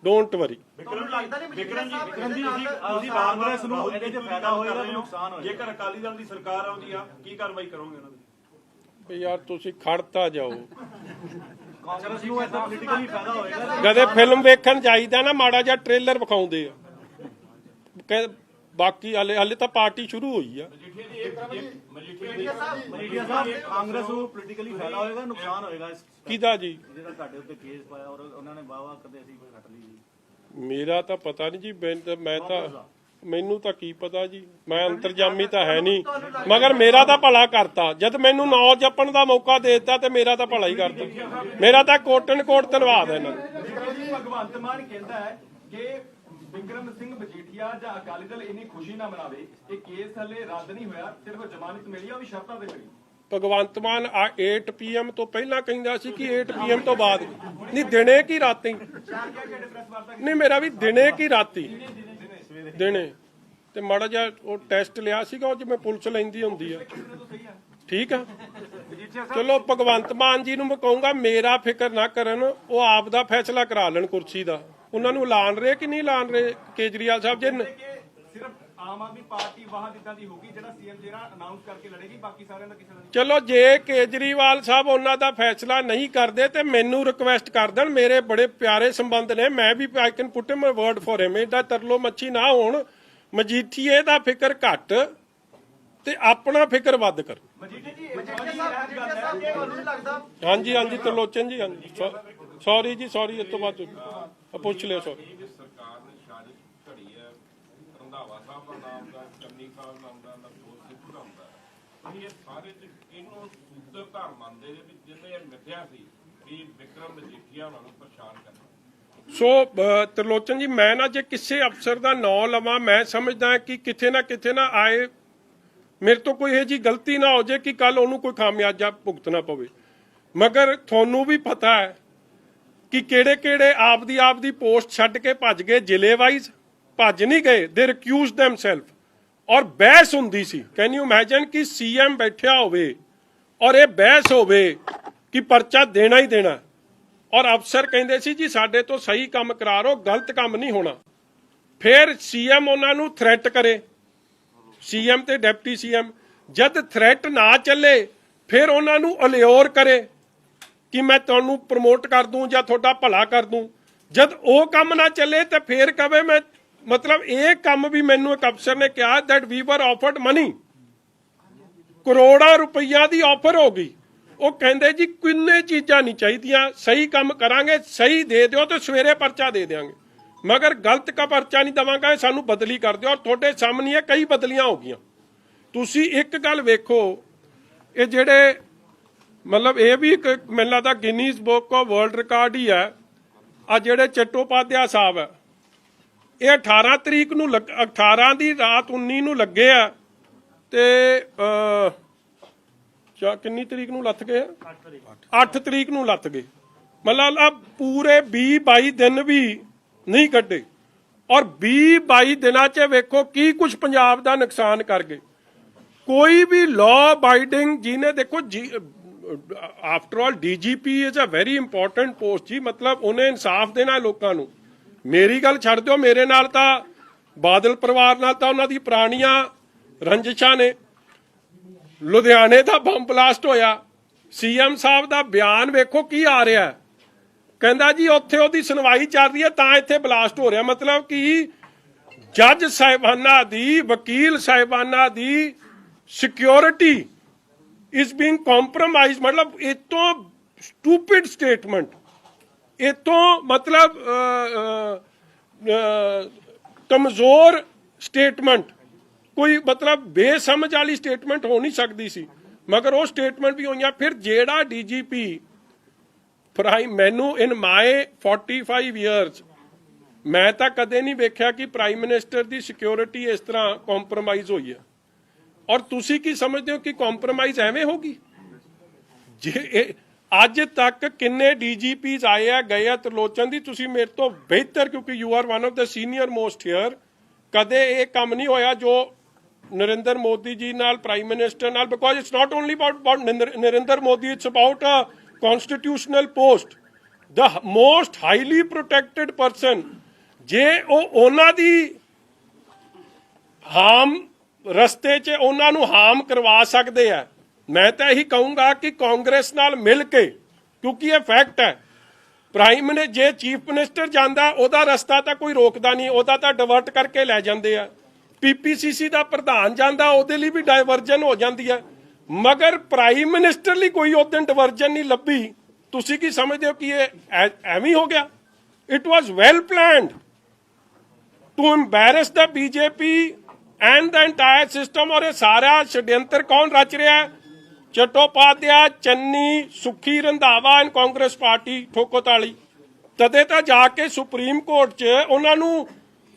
ਡੋਂਟ ਵਰੀ। ਵਿਕਰਮ ਜੀ ਤੁਸੀਂ ਕਾਂਗਰਸ ਨੂੰ ਇਹਦੇ 'ਚ ਫਾਇਦਾ ਹੋਏਗਾ ਕਿ ਨੁਕਸਾਨ ਹੋਏਗਾ? ਜੇਕਰ ਅਕਾਲੀ ਦਲ ਦੀ ਸਰਕਾਰ ਆਉਂਦੀ ਆ ਕੀ ਕਾਰਵਾਈ ਕਰੋਗੇ ਉਹਨਾਂ ਦੀ? ਯਾਰ ਤੁਸੀਂ ਖੜਤਾ ਜਾਓ। ਕਾਂਗਰਸ ਨੂੰ ਇਹਦਾ ਪੋਲੀਟੀਕਲੀ ਫਾਇਦਾ ਹੋਏਗਾ? ਕਦੇ ਫਿਲਮ ਵੇਖਣ ਜਾਈਦਾ ਨਾ, ਮਾੜਾ ਜਿਹਾ ਟ੍ਰੇਲਰ ਵਿਖਾਉਂਦੇ ਆ, ਬਾਕੀ ਹਲੇ ਤਾਂ ਪਾਰਟੀ ਸ਼ੁਰੂ ਹੋਈ ਆ। ਮਜੀਠੀਆ ਸਾਹਿਬ ਕਾਂਗਰਸ ਨੂੰ ਪੋਲੀਟੀਕਲੀ ਫਾਇਦਾ ਹੋਏਗਾ ਨੁਕਸਾਨ ਹੋਏਗਾ? ਕਿਹਦਾ ਜੀ? ਜਿਹੜਾ ਤੁਹਾਡੇ ਉੱਤੇ ਕੇਸ ਪਾਇਆ ਔਰ ਉਹਨਾਂ ਨੇ ਵਾਵਾ ਕਦੇ ਅਸੀਂ ਕੋਈ ਘਟ ਲਈ ਜੀ। ਮੇਰਾ ਤਾਂ ਪਤਾ ਨਹੀਂ ਜੀ। ਮੈਂ ਤਾਂ ਮੈਨੂੰ ਤਾਂ ਕੀ ਪਤਾ ਜੀ, ਮੈਂ ਅੰਤਰਜਾਮੀ ਤਾਂ ਹੈ ਨਹੀਂ। ਮਗਰ ਮੇਰਾ ਤਾਂ ਭਲਾ ਕਰਤਾ ਜਦ ਮੈਨੂੰ ਨੌ ਜਪਣ ਦਾ ਮੌਕਾ ਦੇ ਦਿੱਤਾ ਤੇ ਮੇਰਾ ਤਾਂ ਭਲਾ ਹੀ ਕਰਤਾ। ਮੇਰਾ ਤਾਂ ਕੋਟਨ ਕੋਟ ਧੰਨਵਾਦ ਹੈ ਇਹਨਾਂ ਦਾ। ਭਗਵੰਤ ਮਾਨ ਕਹਿੰਦਾ ਹੈ ਕਿ ਵਿਕਰਮ ਸਿੰਘ ਮਜੀਠੀਆ ਜਾਂ ਅਕਾਲੀ ਦਲ ਇੰਨੀ ਖੁਸ਼ੀ ਨਾ ਮਨਾਵੇ, ਇਹ ਕੇਸ ਹਲੇ ਰੱਦ ਨਹੀਂ ਹੋਇਆ, ਸਿਰਫ ਜ਼ਮਾਨਤ ਮਿਲੀ ਆ, ਉਹ ਵੀ ਸ਼ਰਤਾਂ ਤੇ ਮਿਲੀ। ਭਗਵੰਤ ਮਾਨ 8 PM ਤੋਂ ਪਹਿਲਾਂ ਕਹਿੰਦਾ ਸੀ ਕਿ 8 PM ਤੋਂ ਬਾਅਦ ਨਹੀਂ, ਦਿਨੇ ਕੀ ਰਾਤੀ ਨਹੀਂ। ਮੇਰਾ ਵੀ ਦਿਨੇ ਕੀ ਰਾਤੀ ਦਿਨੇ ਤੇ ਮਾੜਾ ਜਿਹਾ ਉਹ ਟੈਸਟ ਲਿਆ ਸੀਗਾ, ਉਹ ਜਿਵੇਂ ਪੁਲਿਸ ਲੈਂਦੀ ਹੁੰਦੀ ਆ। ਠੀਕ ਆ, ਚਲੋ ਭਗਵੰਤ ਮਾਨ ਜੀ ਨੂੰ ਮੈਂ ਕਹੂੰਗਾ ਮੇਰਾ ਫਿਕਰ ਨਾ ਕਰਨ, ਉਹ ਆਪ ਦਾ ਫੈਸਲਾ ਕਰਾ ਲੈਣ ਕੁਰਸੀ ਦਾ। ਉਹਨਾਂ ਨੂੰ ਐਲਾਨ ਰਹੇ ਕਿ ਨਹੀਂ ਐਲਾਨ ਰਹੇ ਕੇਜਰੀਵਾਲ ਸਾਹਿਬ ਜੀ? ਸਿਰਫ ਆਮ ਆਦਮੀ ਪਾਰਟੀ ਵਾਹ ਜਿੱਦਾਂ ਦੀ ਹੋਗੀ ਜਿਹੜਾ ਸੀਐਮ ਜਿਹੜਾ ਅਨਾਉਂਸ ਕਰਕੇ ਲੜੇਗੀ, ਬਾਕੀ ਸਾਰਿਆਂ ਦਾ ਕਿਸੇ ਦਾ ਨਹੀਂ। ਚਲੋ ਜੇ ਕੇਜਰੀਵਾਲ ਸਾਹਿਬ ਉਹਨਾਂ ਦਾ ਫੈਸਲਾ ਨਹੀਂ ਕਰਦੇ ਤੇ ਮੈਨੂੰ ਰਿਕੁਐਸਟ ਕਰ ਦੇਣ। ਮੇਰੇ ਬੜੇ ਪਿਆਰੇ ਸੰਬੰਧ ਨੇ, ਮੈਂ ਵੀ I can put him word for him. ਇਹਦਾ ਤਰਲੋ ਮੱਛੀ ਨਾ ਹੋਣ। ਮਜੀਠੀਏ ਦਾ ਫਿਕਰ ਘੱਟ ਤੇ ਆਪਣਾ ਫਿਕਰ ਵੱਧ ਕਰ। ਹਾਂਜੀ ਹਾਂਜੀ ਤਰਲੋਚਨ ਜੀ, ਹਾਂਜੀ ਸੌਰੀ ਜੀ, ਸੌਰੀ। ਇਸ ਤੋਂ ਬਾਅਦ ਪੁੱਛ ਲਿਓ। ਸੌਰੀ। ਸਰਕਾਰ ਨੇ ਸਾਜ਼ਿਸ਼ ਘੜੀ ਹੈ, ਰੰਧਾਵਾ ਸਾਹਿਬ ਦਾ ਨਾਮ ਦਾ, ਚੰਨੀ ਸਾਹਿਬ ਨਾਮ ਦਾ, ਨਵਜੋਤ ਸਿੰਘ ਦਾ ਹੁੰਦਾ। ਇਹ ਸਾਰੇ ਇਹਨੂੰ ਸੂਤਰਧਾਰ ਮੰਨਦੇ ਨੇ ਵੀ ਜਿਹਨੇ ਇਹ ਮਿੱਥਿਆ ਸੀ ਕਿ ਵਿਕਰਮ ਮਜੀਠੀਆ ਉਹਨਾਂ ਨੂੰ ਪਰੇਸ਼ਾਨ ਕਰਨਾ। ਸੋ ਤਰਲੋਚਨ ਜੀ, ਮੈਂ ਨਾ ਜੇ ਕਿਸੇ ਅਫਸਰ ਦਾ ਨਾਂ ਲਵਾਂ, ਮੈਂ ਸਮਝਦਾ ਕਿ ਕਿਤੇ ਨਾ ਆਏ ਮੇਰੇ ਤੋਂ ਕੋਈ ਇਹ ਜੀ ਗਲਤੀ ਨਾ ਹੋ ਜਾਏ ਕਿ ਕੱਲ ਉਹਨੂੰ ਕੋਈ ਖਾਮਿਆਜਾ ਭੁਗਤਣਾ ਪਵੇ। ਮਗਰ ਤੁਹਾਨੂੰ ਵੀ ਪਤਾ ਹੈ ਕਿ ਕਿਹੜੇ ਆਪਦੀ ਪੋਸਟ ਛੱਡ ਕੇ ਭੱਜ ਗਏ, ਜ਼ਿਲ੍ਹੇ ਵਾਈਜ਼ ਭੱਜ ਨਹੀਂ ਗਏ, ਦੇ ਰਿਕਿਊਜ਼ ਦੈਮਸੈਲਫ। ਔਰ ਬਹਿਸ ਹੁੰਦੀ ਸੀ, ਕੈਨ ਯੂ ਇਮੇਜਿਨ ਕਿ ਸੀਐਮ ਬੈਠਿਆ ਹੋਵੇ ਔਰ ਇਹ ਬਹਿਸ ਹੋਵੇ ਕਿ ਪਰਚਾ ਦੇਣਾ ਹੀ ਦੇਣਾ, ਔਰ ਅਫਸਰ ਕਹਿੰਦੇ ਸੀ ਜੀ ਸਾਡੇ ਤੋਂ ਸਹੀ ਕੰਮ ਕਰਾ ਰੋ, ਗਲਤ ਕੰਮ ਨਹੀਂ ਹੋਣਾ। ਫਿਰ ਸੀਐਮ ਉਹਨਾਂ ਨੂੰ ਥ੍ਰੈਟ ਕਰੇ, ਸੀਐਮ ਤੇ ਡਿਪਟੀ ਸੀਐਮ, ਜਦ ਥ੍ਰੈਟ ਨਾ ਚੱਲੇ ਫਿਰ ਉਹਨਾਂ ਨੂੰ ਅਲਿਓਰ ਕਰੇ ਕਿ ਮੈਂ ਤੁਹਾਨੂੰ ਪ੍ਰਮੋਟ ਕਰ ਦੂੰ ਜਾਂ ਤੁਹਾਡਾ ਭਲਾ ਕਰ ਦੂੰ। ਜਦ ਉਹ ਕੰਮ ਨਾ ਚੱਲੇ ਤਾਂ ਫਿਰ ਕਵੇ ਮੈਂ, ਮਤਲਬ ਇਹ ਕੰਮ ਵੀ ਮੈਨੂੰ ਇੱਕ ਅਫਸਰ ਨੇ ਕਿਹਾ ਦੈਟ ਵੀ ਵਰ ਆਫਰਡ ਮਨੀ, ਕਰੋੜਾਂ ਰੁਪਈਆ ਦੀ ਆਫਰ ਹੋ ਗਈ। ਉਹ ਕਹਿੰਦੇ ਜੀ ਕਿੰਨੇ ਚੀਜ਼ਾਂ ਨਹੀਂ ਚਾਹੀਦੀਆਂ, ਸਹੀ ਕੰਮ ਕਰਾਂਗੇ, ਸਹੀ ਦੇ ਦਿਓ ਤੇ ਸਵੇਰੇ ਪਰਚਾ ਦੇ ਦਿਆਂਗੇ, ਮਗਰ ਗਲਤ ਕਾ ਪਰਚਾ ਨਹੀਂ ਦਵਾਂਗਾ, ਸਾਨੂੰ ਬਦਲੀ ਕਰ ਦਿਓ। ਔਰ ਤੁਹਾਡੇ ਸਾਹਮਣੇ ਕਈ ਬਦਲੀਆਂ ਹੋ ਗਈਆਂ। ਤੁਸੀਂ ਇੱਕ ਗੱਲ ਵੇਖੋ, ਇਹ ਜਿਹੜੇ ਮਤਲਬ ਇਹ ਵੀ ਇੱਕ ਮੈਨੂੰ ਲੱਗਦਾ Guinness book of world record ਹੀ ਹੈ। ਆ ਜਿਹੜੇ ਚੱਟੋਪਾਧਿਆਏ ਸਾਹਿਬ ਹੈ, ਇਹ 18 ਤਰੀਕ ਨੂੰ 18 ਦੀ ਰਾਤ 19 ਨੂੰ ਲੱਗੇ ਆ ਤੇ ਕਿੰਨੀ ਤਰੀਕ ਨੂੰ ਲੱਥ ਗਏ? 8 ਤਰੀਕ ਨੂੰ ਲੱਥ ਗਏ। ਮਤਲਬ ਪੂਰੇ 20-22 ਦਿਨ ਵੀ ਨਹੀਂ ਕੱਢੇ, ਔਰ 20-22 ਦਿਨਾਂ 'ਚ ਵੇਖੋ ਕੀ ਕੁਝ ਪੰਜਾਬ ਦਾ ਨੁਕਸਾਨ ਕਰ ਗਏ। ਕੋਈ ਵੀ ਲਾਅ ਅਬਾਈਡਿੰਗ ਜਿਹਨੇ, ਦੇਖੋ ਜੀ after all DGP is a very important post ਜੀ, ਮਤਲਬ ਉਹਨੇ ਇਨਸਾਫ ਦੇਣਾ ਲੋਕਾਂ ਨੂੰ। ਮੇਰੀ ਗੱਲ ਛੱਡ ਦਿਓ, ਮੇਰੇ ਨਾਲ ਤਾਂ ਬਾਦਲ ਪਰਿਵਾਰ ਨਾਲ ਤਾਂ ਉਹਨਾਂ ਦੀ ਪੁਰਾਣੀਆਂ ਰੰਜਿਸ਼ਾਂ ਨੇ। ਲੁਧਿਆਣੇ ਦਾ ਬੰਬ ਬਲਾਸਟ ਹੋਇਆ, ਸੀਐਮ ਸਾਹਿਬ ਦਾ ਬਿਆਨ ਵੇਖੋ ਕੀ ਆ ਰਿਹਾ, ਕਹਿੰਦਾ ਜੀ ਉੱਥੇ ਉਹਦੀ ਸੁਣਵਾਈ ਚੱਲ ਰਹੀ ਹੈ ਤਾਂ ਇੱਥੇ ਬਲਾਸਟ ਹੋ ਰਿਹਾ। ਮਤਲਬ ਕਿ ਜੱਜ ਸਾਹਿਬਾਨਾਂ ਦੀ, ਵਕੀਲ ਸਾਹਿਬਾਨਾਂ ਦੀ ਸਿਕਿਉਰਿਟੀ ਇਜ਼ ਬੀਇੰਗ ਕੰਪਰੋਮਾਈਜ਼। ਮਤਲਬ ਇਹ ਤੋਂ ਸਟੂਪਿਡ ਸਟੇਟਮੈਂਟ, ਇਹ ਤੋਂ ਮਤਲਬ ਕਮਜ਼ੋਰ ਸਟੇਟਮੈਂਟ, ਕੋਈ ਮਤਲਬ ਬੇਸਮਝ ਵਾਲੀ ਸਟੇਟਮੈਂਟ ਹੋ ਨਹੀਂ ਸਕਦੀ ਸੀ, ਮਗਰ ਉਹ ਸਟੇਟਮੈਂਟ ਵੀ ਹੋਈਆਂ। ਫਿਰ ਜਿਹੜਾ ਡੀਜੀਪੀ ਮੈਨੂੰ ਇਨ ਮਾਈ 45 ਇਅਰਸ ਮੈਂ ਤਾਂ ਕਦੇ ਨਹੀਂ ਵੇਖਿਆ ਕਿ ਪ੍ਰਾਈਮ ਮਿਨਿਸਟਰ ਦੀ ਸਿਕਿਉਰਿਟੀ ਇਸ ਤਰ੍ਹਾਂ ਕੰਪਰੋਮਾਈਜ਼ ਹੋਈ ਹੈ। ਔਰ ਤੁਸੀਂ ਕੀ ਸਮਝਦੇ ਹੋ ਕਿ ਕੰਪਰੋਮਾਈਜ਼ ਐਵੇਂ ਹੋਗੀ? ਜੇ ਅੱਜ ਤੱਕ ਕਿੰਨੇ ਡੀਜੀਪੀਜ਼ ਆਏ ਆ ਗਏ ਆ, ਤਰਲੋਚਨ ਦੀ ਤੁਸੀਂ ਮੇਰੇ ਤੋਂ ਬਿਹਤਰ, ਕਿਉਂਕਿ you are one of the senior most here, ਕਦੇ ਇਹ ਕੰਮ ਨਹੀਂ ਹੋਇਆ ਜੋ ਨਰਿੰਦਰ ਮੋਦੀ ਜੀ ਨਾਲ, ਪ੍ਰਾਈਮ ਮਿਨਿਸਟਰ ਨਾਲ, because it's not only about Narendra Modi, it's about a constitutional post, the most highly protected person। ਜੇ ਉਹ ਉਹਨਾਂ ਦੀ ਹਾਮ ਰਸਤੇ 'ਚ ਉਹਨਾਂ ਨੂੰ ਹਾਮ ਕਰਵਾ ਸਕਦੇ ਆ, ਮੈਂ ਤਾਂ ਇਹੀ ਕਹੂੰਗਾ ਕਿ ਕਾਂਗਰਸ ਨਾਲ ਮਿਲ ਕੇ, ਕਿਉਂਕਿ ਇਹ ਫੈਕਟ ਹੈ, ਪ੍ਰਾਈਮ ਮਿਨਿਸਟਰ ਜੇ ਚੀਫ ਮਿਨਿਸਟਰ ਜਾਂਦਾ ਉਹਦਾ ਰਸਤਾ ਤਾਂ ਕੋਈ ਰੋਕਦਾ ਨਹੀਂ, ਉਹਦਾ ਤਾਂ ਡਿਵਰਟ ਕਰਕੇ ਲੈ ਜਾਂਦੇ ਆ। ਪੀਪੀਸੀਸੀ ਦਾ ਪ੍ਰਧਾਨ ਜਾਂਦਾ ਉਹਦੇ ਲਈ ਵੀ ਡਾਇਵਰਜਨ ਹੋ ਜਾਂਦੀ ਹੈ, ਮਗਰ ਪ੍ਰਾਈਮ ਮਿਨਿਸਟਰ ਲਈ ਕੋਈ ਉਦੋਂ ਡਿਵਰਜਨ ਨਹੀਂ ਲੱਭੀ। ਤੁਸੀਂ ਕੀ ਸਮਝਦੇ ਹੋ ਕਿ ਇਹ ਐਵੇਂ ਹੋ ਗਿਆ? It was well planned to embarrass the BJP and the entire system. ਔਰ ਇਹ ਸਾਰਾ ਛਡਯੰਤਰ ਕੌਣ ਰਚ ਰਿਹਾ? ਚੱਟੋਪਾਧਿਆਏ, ਚੰਨੀ, ਸੁੱਖੀ, ਰੰਧਾਵਾ ਐਂਡ ਕਾਂਗਰਸ ਪਾਰਟੀ ਠੋਕੋਤਾਲੀ। ਤਦੇ ਤਾਂ ਜਾ ਕੇ ਸੁਪਰੀਮ ਕੋਰਟ 'ਚ ਉਹਨਾਂ ਨੂੰ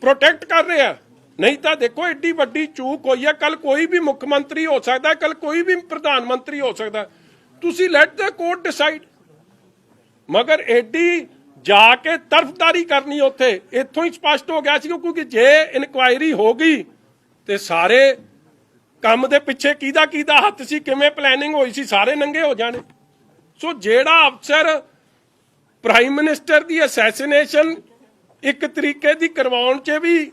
ਪ੍ਰੋਟੈਕਟ ਕਰ ਰਿਹਾ। ਨਹੀਂ ਤਾਂ ਦੇਖੋ ਏਡੀ ਵੱਡੀ ਚੂਕ ਹੋਈ ਹੈ। ਕੱਲ ਕੋਈ ਵੀ ਮੁੱਖ ਮੰਤਰੀ ਹੋ ਸਕਦਾ, ਕੱਲ ਕੋਈ ਵੀ ਪ੍ਰਧਾਨ ਮੰਤਰੀ ਹੋ ਸਕਦਾ, ਤੁਸੀਂ ਲੈਟ ਦ ਕੋਰਟ ਡਿਸਾਈਡ। ਮਗਰ ਏਡੀ ਜਾ ਕੇ ਤਰਫਦਾਰੀ ਕਰਨੀ ਉੱਥੇ, ਇੱਥੋਂ ਹੀ ਸਪਸ਼ਟ ਹੋ ਗਿਆ ਸੀ, ਕਿਉਂਕਿ ਜੇ ਇਨਕੁਆਇਰੀ ਹੋ ਗਈ ਤੇ ਸਾਰੇ ਕੰਮ ਦੇ ਪਿੱਛੇ ਕਿਹਦਾ ਹੱਥ ਸੀ, ਕਿਵੇਂ ਪਲੈਨਿੰਗ ਹੋਈ ਸੀ, ਸਾਰੇ ਨੰਗੇ ਹੋ ਜਾਣੇ। ਸੋ ਜਿਹੜਾ ਅਫਸਰ ਪ੍ਰਾਈਮ ਮਿਨਿਸਟਰ ਦੀ ਅਸੈਸੀਨੇਸ਼ਨ ਇੱਕ ਤਰੀਕੇ ਦੀ ਕਰਵਾਉਣ 'ਚ ਵੀ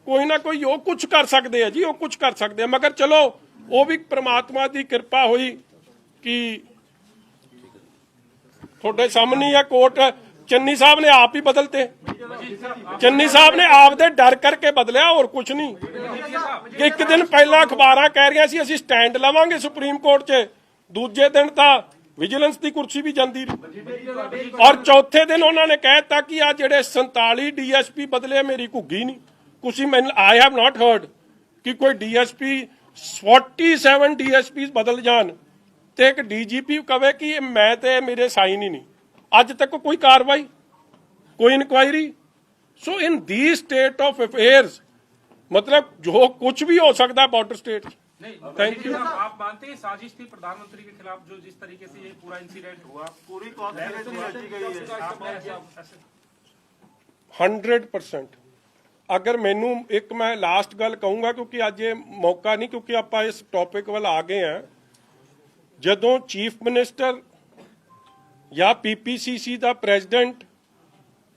ਕੋਈ ਨਾ ਕੋਈ ਉਹ ਕੁਝ ਕਰ ਸਕਦੇ ਆ ਜੀ, ਉਹ ਕੁਝ ਕਰ ਸਕਦੇ ਆ। ਮਗਰ ਚਲੋ ਉਹ ਵੀ ਪ੍ਰਮਾਤਮਾ ਦੀ ਕਿਰਪਾ ਹੋਈ ਕਿ ਤੁਹਾਡੇ ਸਾਹਮਣੇ ਆ ਕੋਰਟ, ਚੰਨੀ ਸਾਹਿਬ ਨੇ ਆਪ ਹੀ ਬਦਲਤੇ। ਚੰਨੀ ਸਾਹਿਬ ਨੇ ਆਪ ਦੇ ਡਰ ਕਰਕੇ ਬਦਲਿਆ, ਹੋਰ ਕੁਝ ਨਹੀਂ। ਕਿ ਇੱਕ ਦਿਨ ਪਹਿਲਾਂ ਅਖਬਾਰਾਂ ਕਹਿ ਰਹੀਆਂ ਸੀ ਅਸੀਂ ਸਟੈਂਡ ਲਵਾਂਗੇ ਸੁਪਰੀਮ ਕੋਰਟ 'ਚ, ਦੂਜੇ ਦਿਨ ਤਾਂ ਵਿਜੀਲੈਂਸ ਦੀ ਕੁਰਸੀ ਵੀ ਜਾਂਦੀ ਰਹੀ, ਔਰ ਚੌਥੇ ਦਿਨ ਉਹਨਾਂ ਨੇ ਕਹਿ ਦਿੱਤਾ ਕਿ ਆ ਜਿਹੜੇ 47 ਡੀਐਸਪੀ ਬਦਲੇ ਮੇਰੀ ਘੁੱਗੀ ਨਹੀਂ। ਤੁਸੀਂ ਮੈਨੂੰ ਆਈ ਹੈਵ ਨਾਟ ਹਰਡ ਕਿ ਕੋਈ ਡੀਐਸਪੀ 47 ਡੀਐਸਪੀ ਬਦਲ ਜਾਣ ਤੇ ਇੱਕ ਡੀਜੀਪੀ ਕਵੇ ਕਿ ਮੈਂ ਤੇ ਮੇਰੇ ਸਾਈਨ ਹੀ ਨਹੀਂ। ਅੱਜ ਤੱਕ ਕੋਈ ਕਾਰਵਾਈ, ਕੋਈ inquiry. So in the state of affairs, ਮਤਲਬ ਜੋ ਕੁਝ ਵੀ ਹੋ ਸਕਦਾ ਬਾਰਡਰ ਸਟੇਟ। Thank you. आप मानते हैं साजिश थी प्रधानमंत्री के खिलाफ जो जिस तरीके से ये पूरा इंसिडेंट हुआ? पूरी कॉन्स्पिरेसी रची गई है। आपने 100%। अगर मैनू एक मैं लास्ट गल कहूँगा क्योंकि अज ये मौका नहीं, क्योंकि आप इस टॉपिक वाल आ गए हैं। जदों चीफ मिनिस्टर या PPCC का प्रेजिडेंट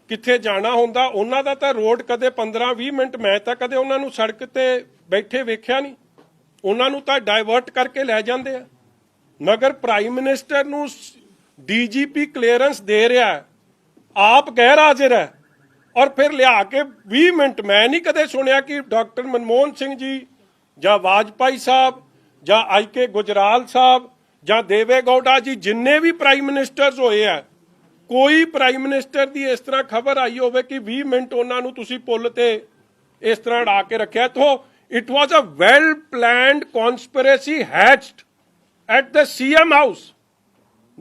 किथे जाना होंदा, उन्हां दा तां रोड कदे 15-20 मिनट मैं तां कदे उन्हां नूं सड़क ते बैठे वेख्या नहीं। उन्हां नूं तां डाइवर्ट करके लै जांदे आ, मगर प्राइम मिनिस्टर नूं DGP क्लीयरेंस दे रहा है, आप गैर हाजिर है, और फिर लिया के 20 मिनट मैं नहीं कदे सुनिया कि डॉक्टर मनमोहन सिंह जी या वाजपेयी साहब या IK गुजराल साहब या देवे गौड़ा जी जिन्ने भी प्राइम मिनिस्टर्स होए है, कोई प्राइम मिनिस्टर की इस तरह खबर आई होवे कि 20 मिनट उन्होंने तुसी पुल ते इस तरह अड़ा के रखा। तो it was a well planned conspiracy hatched at the CM house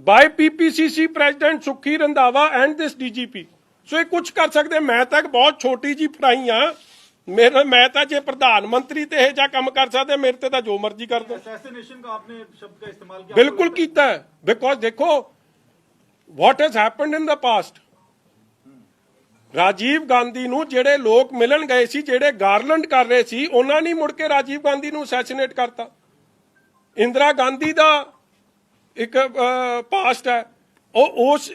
by PPCC president सुखी रंधावा एंड दिस DGP। सो ये कुछ कर सकते। मैं तक बहुत छोटी जी पढ़ाई हाँ, मेरा मैं तो जे प्रधानमंत्री ते यह जा काम कर सकते, मेरे ते तो जो मर्जी कर दो। असैसिनेशन का आपने शब्द का इस्तेमाल किया। बिल्कुल कीता है, बिकॉज देखो what has happened in the past। Rajiv Gandhi नूं जेड़े लोग मिलन गए सी, जेड़े गारलैंड कर रहे सी, उन्हां ने मुड़ के राजीव गांधी नूं असैसिनेट करता। इंदिरा गांधी दा एक पास्ट है, उस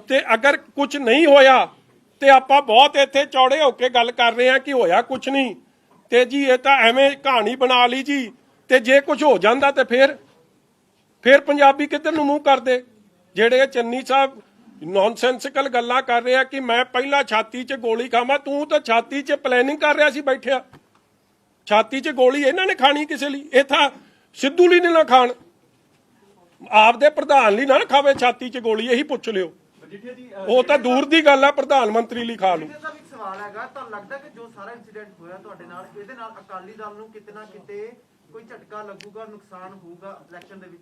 ते अगर कुछ नहीं होया ते आपां बहुत इत्थे चौड़े होके गल कर रहे हैं कि होया कुछ नहीं, ते जी ये तां एवें कहानी बना ली जी, ते जे कुछ हो जांदा ते फिर पंजाबी किधर नूं मूंह करदे। ਜਿਹੜੇ ਚੰਨੀ ਸਾਹਿਬ ਨੌਨਸੈਂਸਿਕਲ ਗੱਲਾਂ ਕਰ ਰਿਹਾ ਕਿ ਮੈਂ ਪਹਿਲਾਂ ਛਾਤੀ 'ਚ ਗੋਲੀ ਖਾਵਾਂ, ਤੂੰ ਤਾਂ ਛਾਤੀ 'ਚ ਪਲੈਨਿੰਗ ਕਰ ਰਿਹਾ ਸੀ ਬੈਠਿਆ। ਛਾਤੀ 'ਚ ਗੋਲੀ ਇਹਨਾਂ ਨੇ ਖਾਣੀ ਕਿਸੇ ਲਈ, ਇਹ ਤਾਂ ਸਿੱਧੂ ਲਈ ਨਾ ਖਾਣ, ਆਪਦੇ ਪ੍ਰਧਾਨ ਲਈ ਨਾ ਖਾਵੇ ਛਾਤੀ 'ਚ ਗੋਲੀ, ਇਹੀ ਪੁੱਛ ਲਿਓ। ਉਹ ਤਾਂ ਦੂਰ ਦੀ ਗੱਲ ਆ, ਪ੍ਰਧਾਨ ਮੰਤਰੀ ਲਈ ਖਾ ਲੂ। ਸਾਹਿਬ ਇੱਕ ਸਵਾਲ ਹੈਗਾ, ਤੁਹਾਨੂੰ ਲੱਗਦਾ ਕਿ ਜੋ ਸਾਰਾ ਇਨਸੀਡੈਂਟ ਹੋਇਆ ਤੁਹਾਡੇ ਨਾਲ, ਇਹਦੇ ਨਾਲ ਅਕਾਲੀ ਦਲ ਨੂੰ ਕਿਤੇ ਨਾ ਕਿਤੇ ਕੋਈ ਝਟਕਾ ਲੱਗੂਗਾ, ਨੁਕਸਾਨ ਹੋਊਗਾ ਇਲੈਕਸ਼ਨ ਦੇ ਵਿੱਚ?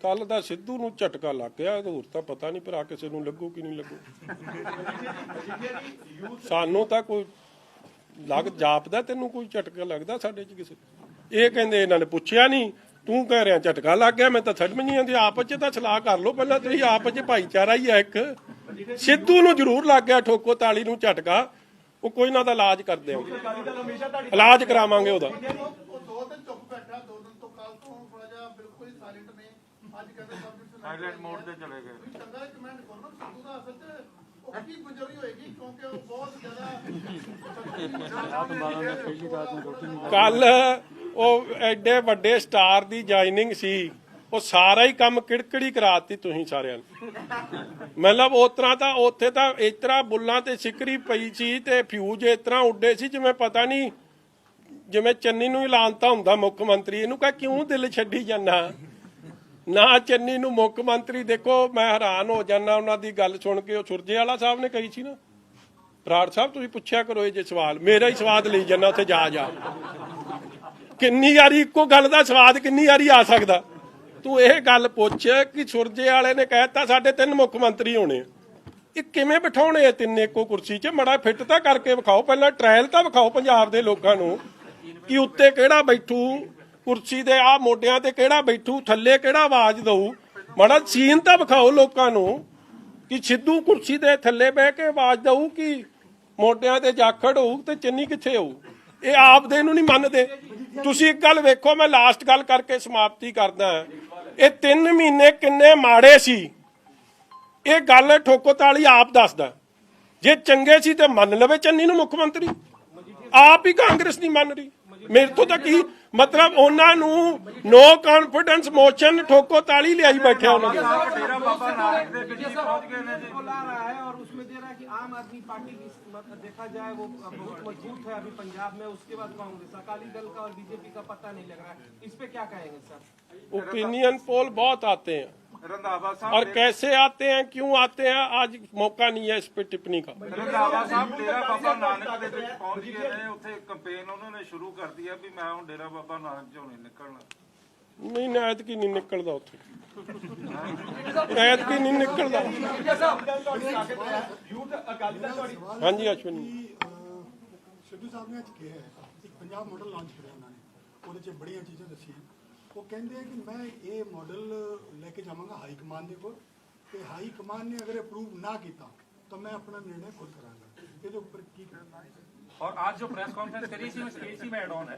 ਕੱਲ ਦਾ ਸਿੱਧੂ ਨੂੰ ਝਟਕਾ ਲੱਗ ਗਿਆ, ਹੋਰ ਤਾਂ ਪਤਾ ਨਹੀਂ ਭਰਾ ਕਿਸੇ ਨੂੰ ਲੱਗੂ ਕਿ ਨਹੀਂ ਲੱਗੂ। ਸਾਨੂੰ ਤਾਂ ਕੋਈ ਲੱਗ ਜਾਪਦਾ, ਤੈਨੂੰ ਕੋਈ ਝਟਕਾ ਲੱਗਦਾ ਸਾਡੇ 'ਚ ਕਿਸੇ? ਇਹ ਕਹਿੰਦੇ ਇਹਨਾਂ ਨੇ ਪੁੱਛਿਆ ਨਹੀਂ, ਤੂੰ ਕਹਿ ਰਿਹਾ ਝਟਕਾ ਲੱਗ ਗਿਆ। ਮੈਂ ਤਾਂ ਸਮਝ ਨਹੀਂ ਆਉਂਦੀ, ਆਪਸ 'ਚ ਤਾਂ ਸਲਾਹ ਕਰ ਲਓ ਪਹਿਲਾਂ ਤੁਸੀਂ, ਆਪਸ 'ਚ ਭਾਈਚਾਰਾ ਹੀ ਹੈ ਇੱਕ। ਸਿੱਧੂ ਨੂੰ ਜ਼ਰੂਰ ਲੱਗ ਗਿਆ ਠੋਕੋ ਤਾਲੀ ਨੂੰ ਝਟਕਾ, ਉਹ ਕੋਈ ਨਾ ਦਾ ਇਲਾਜ ਕਰਦੇ ਆ, ਇਲਾਜ ਕਰਾਵਾਂਗੇ ਉਹਦਾ। ਸਾਇਲੈਂਟ ਮੋਡ ਤੇ ਚਲੇ ਗਏ। ਕੱਲ ਉਹ ਐਡੇ ਵੱਡੇ ਸਟਾਰ ਦੀ ਜਾਇਨਿੰਗ ਸੀ, ਉਹ ਸਾਰਾ ਹੀ ਕੰਮ ਕਿੜਕੜੀ ਕਰਾਤੀ ਤੁਸੀਂ ਸਾਰਿਆਂ ਨੇ। ਮਤਲਬ ਉਸ ਤਰ੍ਹਾਂ ਤਾਂ ਉੱਥੇ ਤਾਂ ਇਸ ਤਰ੍ਹਾਂ ਬੁੱਲਾਂ ਤੇ ਸਿਕਰੀ ਪਈ ਸੀ ਤੇ ਫਿਊਜ਼ ਇਸ ਤਰ੍ਹਾਂ ਉੱਡੇ ਸੀ ਜਿਵੇਂ ਪਤਾ ਨਹੀਂ, ਜਿਵੇਂ ਚੰਨੀ ਨੂੰ ਹੀ ਲਾਂਤਾ ਹੁੰਦਾ ਮੁੱਖ ਮੰਤਰੀ। ਇਹਨੂੰ ਕਹ ਕਿਉਂ ਦਿਲ ਛੱਡੀ ਜਾਂਦਾ ਨਾ ਚੰਨੀ ਨੂੰ ਮੁੱਖ ਮੰਤਰੀ। ਦੇਖੋ ਮੈਂ ਹੈਰਾਨ ਹੋ ਜਾਂਦਾ ਉਹਨਾਂ ਦੀ ਗੱਲ ਸੁਣ ਕੇ। ਉਹ ਸੁਰਜੇਵਾਲਾ ਸਾਹਿਬ ਨੇ ਕਹੀ ਸੀ ਨਾ, ਬਰਾੜ ਸਾਹਿਬ ਤੁਸੀਂ ਪੁੱਛਿਆ ਕਰੋ ਇਹ ਜੇ ਸਵਾਲ, ਮੇਰਾ ਹੀ ਸਵਾਦ ਲਈ ਜਾਂਦਾ ਉੱਥੇ ਜਾ ਕਿੰਨੀ ਵਾਰੀ ਇੱਕੋ ਗੱਲ ਦਾ ਸਵਾਦ ਕਿੰਨੀ ਵਾਰੀ ਆ ਸਕਦਾ। ਤੂੰ ਇਹ ਗੱਲ ਪੁੱਛ ਕਿ ਸੁਰਜੇਵਾਲੇ ਨੇ ਕਹਿਤਾ ਸਾਡੇ 3 ਮੁੱਖ ਮੰਤਰੀ ਹੋਣੇ, ਇਹ ਕਿਵੇਂ ਬਿਠਾਉਣੇ ਆ ਤਿੰਨੇ ਇੱਕੋ ਕੁਰਸੀ 'ਚ? ਮੜਾ ਫਿੱਟ ਤਾਂ ਕਰਕੇ ਵਿਖਾਓ, ਪਹਿਲਾਂ ਟ੍ਰਾਇਲ ਤਾਂ ਵਿਖਾਓ ਪੰਜਾਬ ਦੇ ਲੋਕਾਂ ਨੂੰ ਕਿ ਉੱਤੇ ਕਿਹੜਾ ਬੈਠੂ, ਕੁਰਸੀ ਦੇ ਆ ਮੋਢਿਆਂ ਤੇ ਕਿਹੜਾ ਬੈਠੂ, ਥੱਲੇ ਕਿਹੜਾ ਆਵਾਜ਼ ਦਊ। ਮਾੜਾ ਸੀਨ ਤਾਂ ਵਿਖਾਓ ਲੋਕਾਂ ਨੂੰ ਕਿ ਸਿੱਧੂ ਕੁਰਸੀ ਦੇ ਥੱਲੇ ਬਹਿ ਕੇ ਆਵਾਜ਼ ਦਊ ਕਿ ਮੋਢਿਆਂ ਤੇ ਜਾਖੜ ਹੋਊ ਤੇ ਚੰਨੀ ਕਿੱਥੇ ਹੋਊ। ਇਹ ਆਪਦੇ ਨੂੰ ਨਹੀਂ ਮੰਨਦੇ। ਤੁਸੀਂ ਇੱਕ ਗੱਲ ਵੇਖੋ, ਮੈਂ ਲਾਸਟ ਗੱਲ ਕਰਕੇ ਸਮਾਪਤੀ ਕਰਦਾ। ਇਹ 3 ਮਹੀਨੇ ਕਿੰਨੇ ਮਾੜੇ ਸੀ, ਇਹ ਗੱਲ ਠੋਕੋ ਤਾਲੀ ਆਪ ਦੱਸਦਾ। ਜੇ ਚੰਗੇ ਸੀ ਤੇ ਮੰਨ ਲਵੇ ਚੰਨੀ ਨੂੰ ਮੁੱਖ ਮੰਤਰੀ, ਆਪ ਹੀ ਕਾਂਗਰਸ ਨਹੀਂ ਮੰਨ ਰਹੀ। ਮੇਰੇ ਤੋਂ ਤਾਂ ਕੀ मतलब उन्होंने नो कॉन्फिडेंस मोशन ठोको ताली ले आई बैठे उन्होंने। डेरा बाबा नानक दे बिजली पहुंच गए ने जी बोला रहा है और उसमें दे रहा है कि आम आदमी पार्टी की देखा जाए वो बहुत मजबूत है अभी पंजाब में, उसके बाद कांग्रेस, अकाली दल का और बीजेपी का पता नहीं लग रहा है। इस पे क्या कहेंगे सर? ओपिनियन पोल बहुत आते हैं रंधावा साहब, और कैसे आते हैं, क्यों आते हैं, आज मौका नहीं है इस पे टिप्पणी का। रंधावा साहब डेरा बाबा नानक दे विच पहुंच गए ने, उत्थे कैंपेन उन्होंने शुरू कर दिया भी मैं हुण डेरा बाबा नानक चों नहीं निकलना। नहीं नायत की नहीं निकलदा उत्थे, नायत की नहीं निकलदा। हाँ जी अश्विनी सिद्धू साहब ने आज किया है ਪੰਜਾਬ ਮਾਡਲ ਲਾਂਚ ਕਰਿਆ ਉਹਨਾਂ ਨੇ, ਉਹਦੇ 'ਚ ਬੜੀਆਂ ਚੀਜ਼ਾਂ ਦੱਸੀਆਂ। ਉਹ ਕਹਿੰਦੇ ਕਿ ਮੈਂ ਇਹ ਮਾਡਲ ਲੈ ਕੇ ਜਾਵਾਂਗਾ ਹਾਈ ਕਮਾਨ ਦੇ ਕੋਲ, ਤੇ ਹਾਈ ਕਮਾਨ ਨੇ ਅਗਰ ਅਪਰੂਵ ਨਾ ਕੀਤਾ ਤਾਂ मैं अपना निर्णय खुद करांगा। ਇਹਦੇ ਉੱਪਰ ਕੀ ਕਰਨਾ है। और आज जो प्रेस कॉन्फ्रेंस करी थी उसमें इसी में ऐड ऑन है,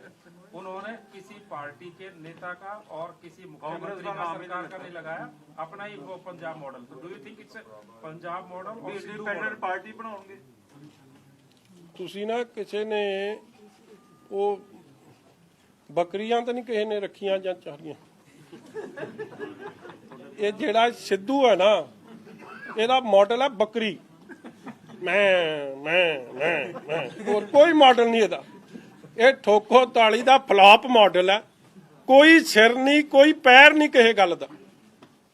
उन्होंने किसी पार्टी के नेता का और किसी मुख्यमंत्री का सरकार का नहीं लगाया, अपना ही वो पंजाब मॉडल। तो do you think it's Punjab model और इंडिपेंडेंट पार्टी बनाओगे? ਤੁਸੀਂ ਨਾ ਕਿਸੇ ਨੇ ਉਹ ਬੱਕਰੀਆਂ ਤਾਂ ਨਹੀਂ ਕਿਸੇ ਨੇ ਰੱਖੀਆਂ ਜਾਂ ਚਾਰੀਆਂ। ਇਹ ਜਿਹੜਾ ਸਿੱਧੂ ਹੈ ਨਾ, ਇਹਦਾ ਮਾਡਲ ਹੈ ਬੱਕਰੀ। ਮੈਂ ਹੋਰ ਕੋਈ ਮਾਡਲ ਨਹੀਂ ਇਹਦਾ। ਇਹ ਠੋਕੋ ਤਾਲੀ ਦਾ ਫਲਾਪ ਮਾਡਲ ਹੈ। ਕੋਈ ਸਿਰ ਨਹੀਂ, ਕੋਈ ਪੈਰ ਨਹੀਂ ਕਿਸੇ ਗੱਲ ਦਾ।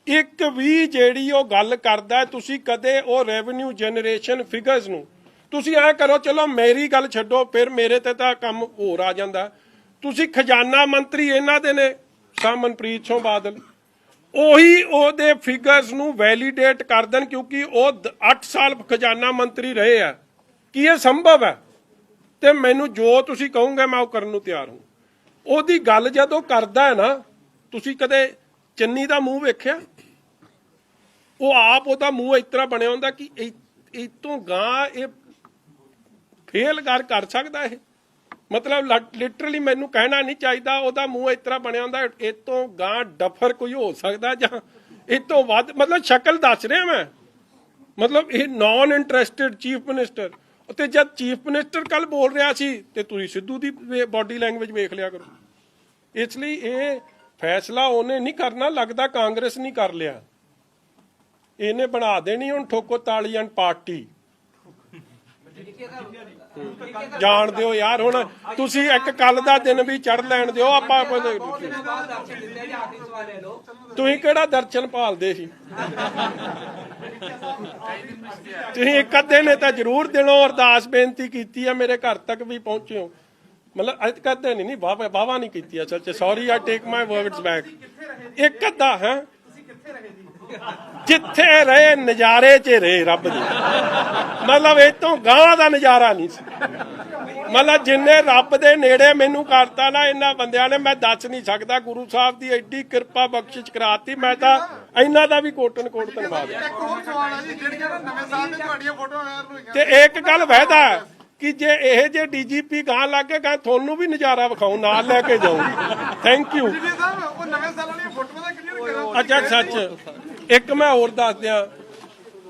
ਇੱਕ ਵੀ ਜਿਹੜੀ ਉਹ ਗੱਲ ਕਰਦਾ, ਤੁਸੀਂ ਕਦੇ ਉਹ ਰੈਵਨਿਊ ਜਨਰੇਸ਼ਨ ਫਿਗਰਸ ਨੂੰ ਤੁਸੀਂ ਐ ਕਰੋ, ਚਲੋ ਮੇਰੀ ਗੱਲ ਛੱਡੋ, ਫਿਰ ਮੇਰੇ ਤੇ ਤਾਂ ਕੰਮ ਹੋਰ ਆ ਜਾਂਦਾ। ਤੁਸੀਂ ਖਜ਼ਾਨਾ ਮੰਤਰੀ ਇਹਨਾਂ ਦੇ ਨੇ, ਮਨਪ੍ਰੀਤ ਸਿੰਘ ਬਾਦਲ, ਉਹੀ ਉਹਦੇ ਫਿਗਰਸ ਨੂੰ ਵੈਲੀਡੇਟ ਕਰ ਦੇਣ, ਕਿਉਂਕਿ ਉਹ 8 ਸਾਲ ਖਜ਼ਾਨਾ ਮੰਤਰੀ ਰਹੇ ਆ। ਕੀ ਇਹ ਸੰਭਵ ਹੈ? ਤੇ ਮੈਨੂੰ ਜੋ ਤੁਸੀਂ ਕਹੋਗੇ ਮੈਂ ਉਹ ਕਰਨ ਨੂੰ ਤਿਆਰ ਹਾਂ। ਉਹਦੀ ਗੱਲ ਜਦੋਂ ਕਰਦਾ ਹੈ ਨਾ, ਤੁਸੀਂ ਕਦੇ ਚੰਨੀ ਦਾ ਮੂੰਹ ਵੇਖਿਆ? ਉਹ ਆਪ ਉਹਦਾ ਮੂੰਹ ਇਸ ਤਰ੍ਹਾਂ ਬਣਿਆ ਹੁੰਦਾ ਕਿ ਇਹ ਤੋਂ ਗਾਂ ਇਹ ਫੇਲ ਕਰ ਸਕਦਾ ਇਹ। ਮਤਲਬ ਲਿਟਰਲੀ ਮੈਨੂੰ ਕਹਿਣਾ ਨਹੀਂ ਚਾਹੀਦਾ, ਉਹਦਾ ਮੂੰਹ ਇਸ ਤਰ੍ਹਾਂ ਬਣਿਆ ਹੁੰਦਾ ਇਹ ਤੋਂ ਗਾਂ ਡਫਰ ਕੋਈ ਹੋ ਸਕਦਾ ਜਾਂ ਇਹ ਤੋਂ ਵੱਧ। ਮਤਲਬ ਸ਼ਕਲ ਦੱਸ ਰਿਹਾ ਮੈਂ, ਮਤਲਬ ਇਹ ਨਾਨ ਇੰਟਰਸਟਿਡ ਚੀਫ ਮਿਨਿਸਟਰ। ਤੇ ਜਦ ਚੀਫ ਮਿਨਿਸਟਰ ਕੱਲ ਬੋਲ ਰਿਹਾ ਸੀ ਤੇ ਤੁਸੀਂ ਸਿੱਧੂ ਦੀ ਬਾਡੀ ਲੈਂਗੁਏਜ ਵੇਖ ਲਿਆ ਕਰੋ। ਇਸ ਲਈ ਇਹ ਫੈਸਲਾ ਉਹਨੇ ਨਹੀਂ ਕਰਨਾ, ਲੱਗਦਾ ਕਾਂਗਰਸ ਨਹੀਂ ਕਰ ਲਿਆ, ਇਹਨੇ ਬਣਾ ਦੇਣੀ ਹੁਣ ਠੋਕੋ ਤਾਲੀ ਐਂਡ ਪਾਰਟੀ। ਜਾਣ ਦਿਓ ਯਾਰ, ਹੁਣ ਤੁਸੀਂ ਇੱਕ ਕੱਲ ਦਾ ਦਿਨ ਵੀ ਚੜ ਲੈਣ ਦਿਓ। ਆਪਾਂ ਤੁਸੀਂ ਕਿਹੜਾ ਦਰਸ਼ਨ ਭਾਲਦੇ ਸੀ? ਤੁਸੀਂ ਇੱਕ ਅੱਧੇ ਨੇ ਤਾਂ ਜ਼ਰੂਰ ਦਿਲੋਂ ਅਰਦਾਸ ਬੇਨਤੀ ਕੀਤੀ ਆ, ਮੇਰੇ ਘਰ ਤੱਕ ਵੀ ਪਹੁੰਚੇ ਹੋ। ਮਤਲਬ ਅੱਜ ਕਦੇ ਨਹੀਂ ਵਾਹਵਾ ਨਹੀਂ ਕੀਤੀ ਅਸਲ 'ਚ। ਸੌਰੀ, ਆਈ ਟੇਕ ਮਾਈ ਵਰਡਸ ਬੈਕ। ਇੱਕ ਅੱਧਾ ਹੈ ਜਿੱਥੇ ਰਹੇ ਨਜ਼ਾਰੇ 'ਚ ਰਹੇ ਰੱਬ ਦੇ। ਮਤਲਬ ਇਹ ਤੋਂ ਗਾਂ ਦਾ ਨਜ਼ਾਰਾ ਨਹੀਂ ਸੀ। ਮਤਲਬ ਜਿੰਨੇ ਰੱਬ ਦੇ ਨੇੜੇ ਮੈਨੂੰ ਕਰਤਾ ਨਾ ਇਹਨਾਂ ਬੰਦਿਆਂ ਨੇ, ਮੈਂ ਦੱਸ ਨਹੀਂ ਸਕਦਾ। ਗੁਰੂ ਸਾਹਿਬ ਦੀ ਐਡੀ ਕਿਰਪਾ ਬਖਸ਼ਿਸ਼ ਕਰਾਤੀ, ਮੈਂ ਤਾਂ ਇਹਨਾਂ ਦਾ ਵੀ ਕੋਟਨ ਕੋਟ ਧੰਨਵਾਦ। ਤੇ ਇੱਕ ਗੱਲ ਵਹਿਦਾ ਕਿ ਜੇ ਇਹ ਜੇ ਡੀਜੀਪੀ ਗਾਂ ਲੱਗ ਕੇ ਗਾਂ ਤੁਹਾਨੂੰ ਵੀ ਨਜ਼ਾਰਾ ਵਿਖਾਉ, ਨਾਲ ਲੈ ਕੇ ਜਾਊ। Thank you. ਅੱਛਾ ਸੱਚ ਇੱਕ ਮੈਂ ਹੋਰ ਦੱਸ ਦਿਆਂ,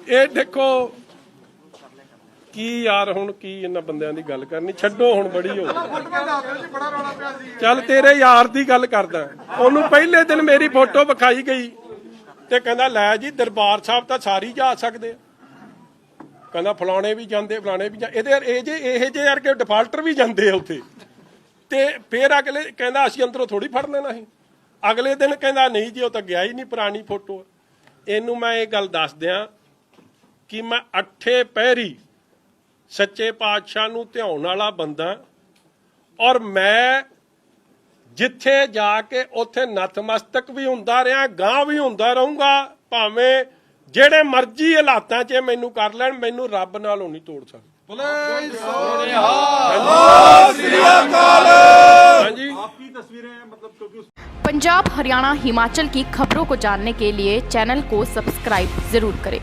ਇਹ ਦੇਖੋ ਕੀ ਯਾਰ, ਹੁਣ ਕੀ ਇਹਨਾਂ ਬੰਦਿਆਂ ਦੀ ਗੱਲ ਕਰਨੀ, ਛੱਡੋ ਹੁਣ, ਬੜੀ ਹੋ ਚੱਲ ਤੇਰੇ ਯਾਰ ਦੀ ਗੱਲ ਕਰਦਾ। ਉਹਨੂੰ ਪਹਿਲੇ ਦਿਨ ਮੇਰੀ ਫੋਟੋ ਵਿਖਾਈ ਗਈ ਤੇ ਕਹਿੰਦਾ ਲੈ ਜੀ ਦਰਬਾਰ ਸਾਹਿਬ ਤਾਂ ਸਾਰੇ ਜਾ ਸਕਦੇ ਆ। ਕਹਿੰਦਾ ਫਲਾਣੇ ਵੀ ਜਾਂਦੇ, ਫਲਾਣੇ ਵੀ ਇਹਦੇ ਇਹ ਜੇ ਯਾਰ ਕਿ ਡਿਫਾਲਟਰ ਵੀ ਜਾਂਦੇ ਆ ਉੱਥੇ। ਤੇ ਫਿਰ ਅਗਲੇ ਕਹਿੰਦਾ ਅਸੀਂ ਅੰਦਰੋਂ ਥੋੜੀ ਫੜ ਲੈਣਾ ਸੀ। ਅਗਲੇ ਦਿਨ ਕਹਿੰਦਾ ਨਹੀਂ ਜੀ ਉਹ ਤਾਂ ਗਿਆ ਹੀ ਨਹੀਂ, ਪੁਰਾਣੀ ਫੋਟੋ। ਇਹਨੂੰ ਮੈਂ ਇਹ ਗੱਲ ਦੱਸ ਦਿਆਂ ਕਿ ਮੈਂ 8 ਪਹਿਰੀ ਸੱਚੇ ਪਾਤਸ਼ਾਹ ਨੂੰ ਧਿਆਉਣ ਵਾਲਾ ਬੰਦਾ, ਔਰ ਮੈਂ ਜਿੱਥੇ ਜਾ ਕੇ ਉੱਥੇ ਨਤਮਸਤਕ ਵੀ ਹੁੰਦਾ ਰਿਹਾ, ਗਾਂ ਵੀ ਹੁੰਦਾ ਰਹੂੰਗਾ, ਭਾਵੇਂ ਜਿਹੜੇ ਮਰਜ਼ੀ ਹਾਲਾਤਾਂ 'ਚ ਮੈਨੂੰ ਕਰ ਲੈਣ, ਮੈਨੂੰ ਰੱਬ ਨਾਲੋਂ ਨਹੀਂ ਤੋੜ ਸਕਦਾ। ਹਾਂਜੀ, आपकी तस्वीरें मतलब क्योंकि पंजाब, हरियाणा, हिमाचल की खबरों को जानने के लिए चैनल को सब्सक्राइब जरूर करें।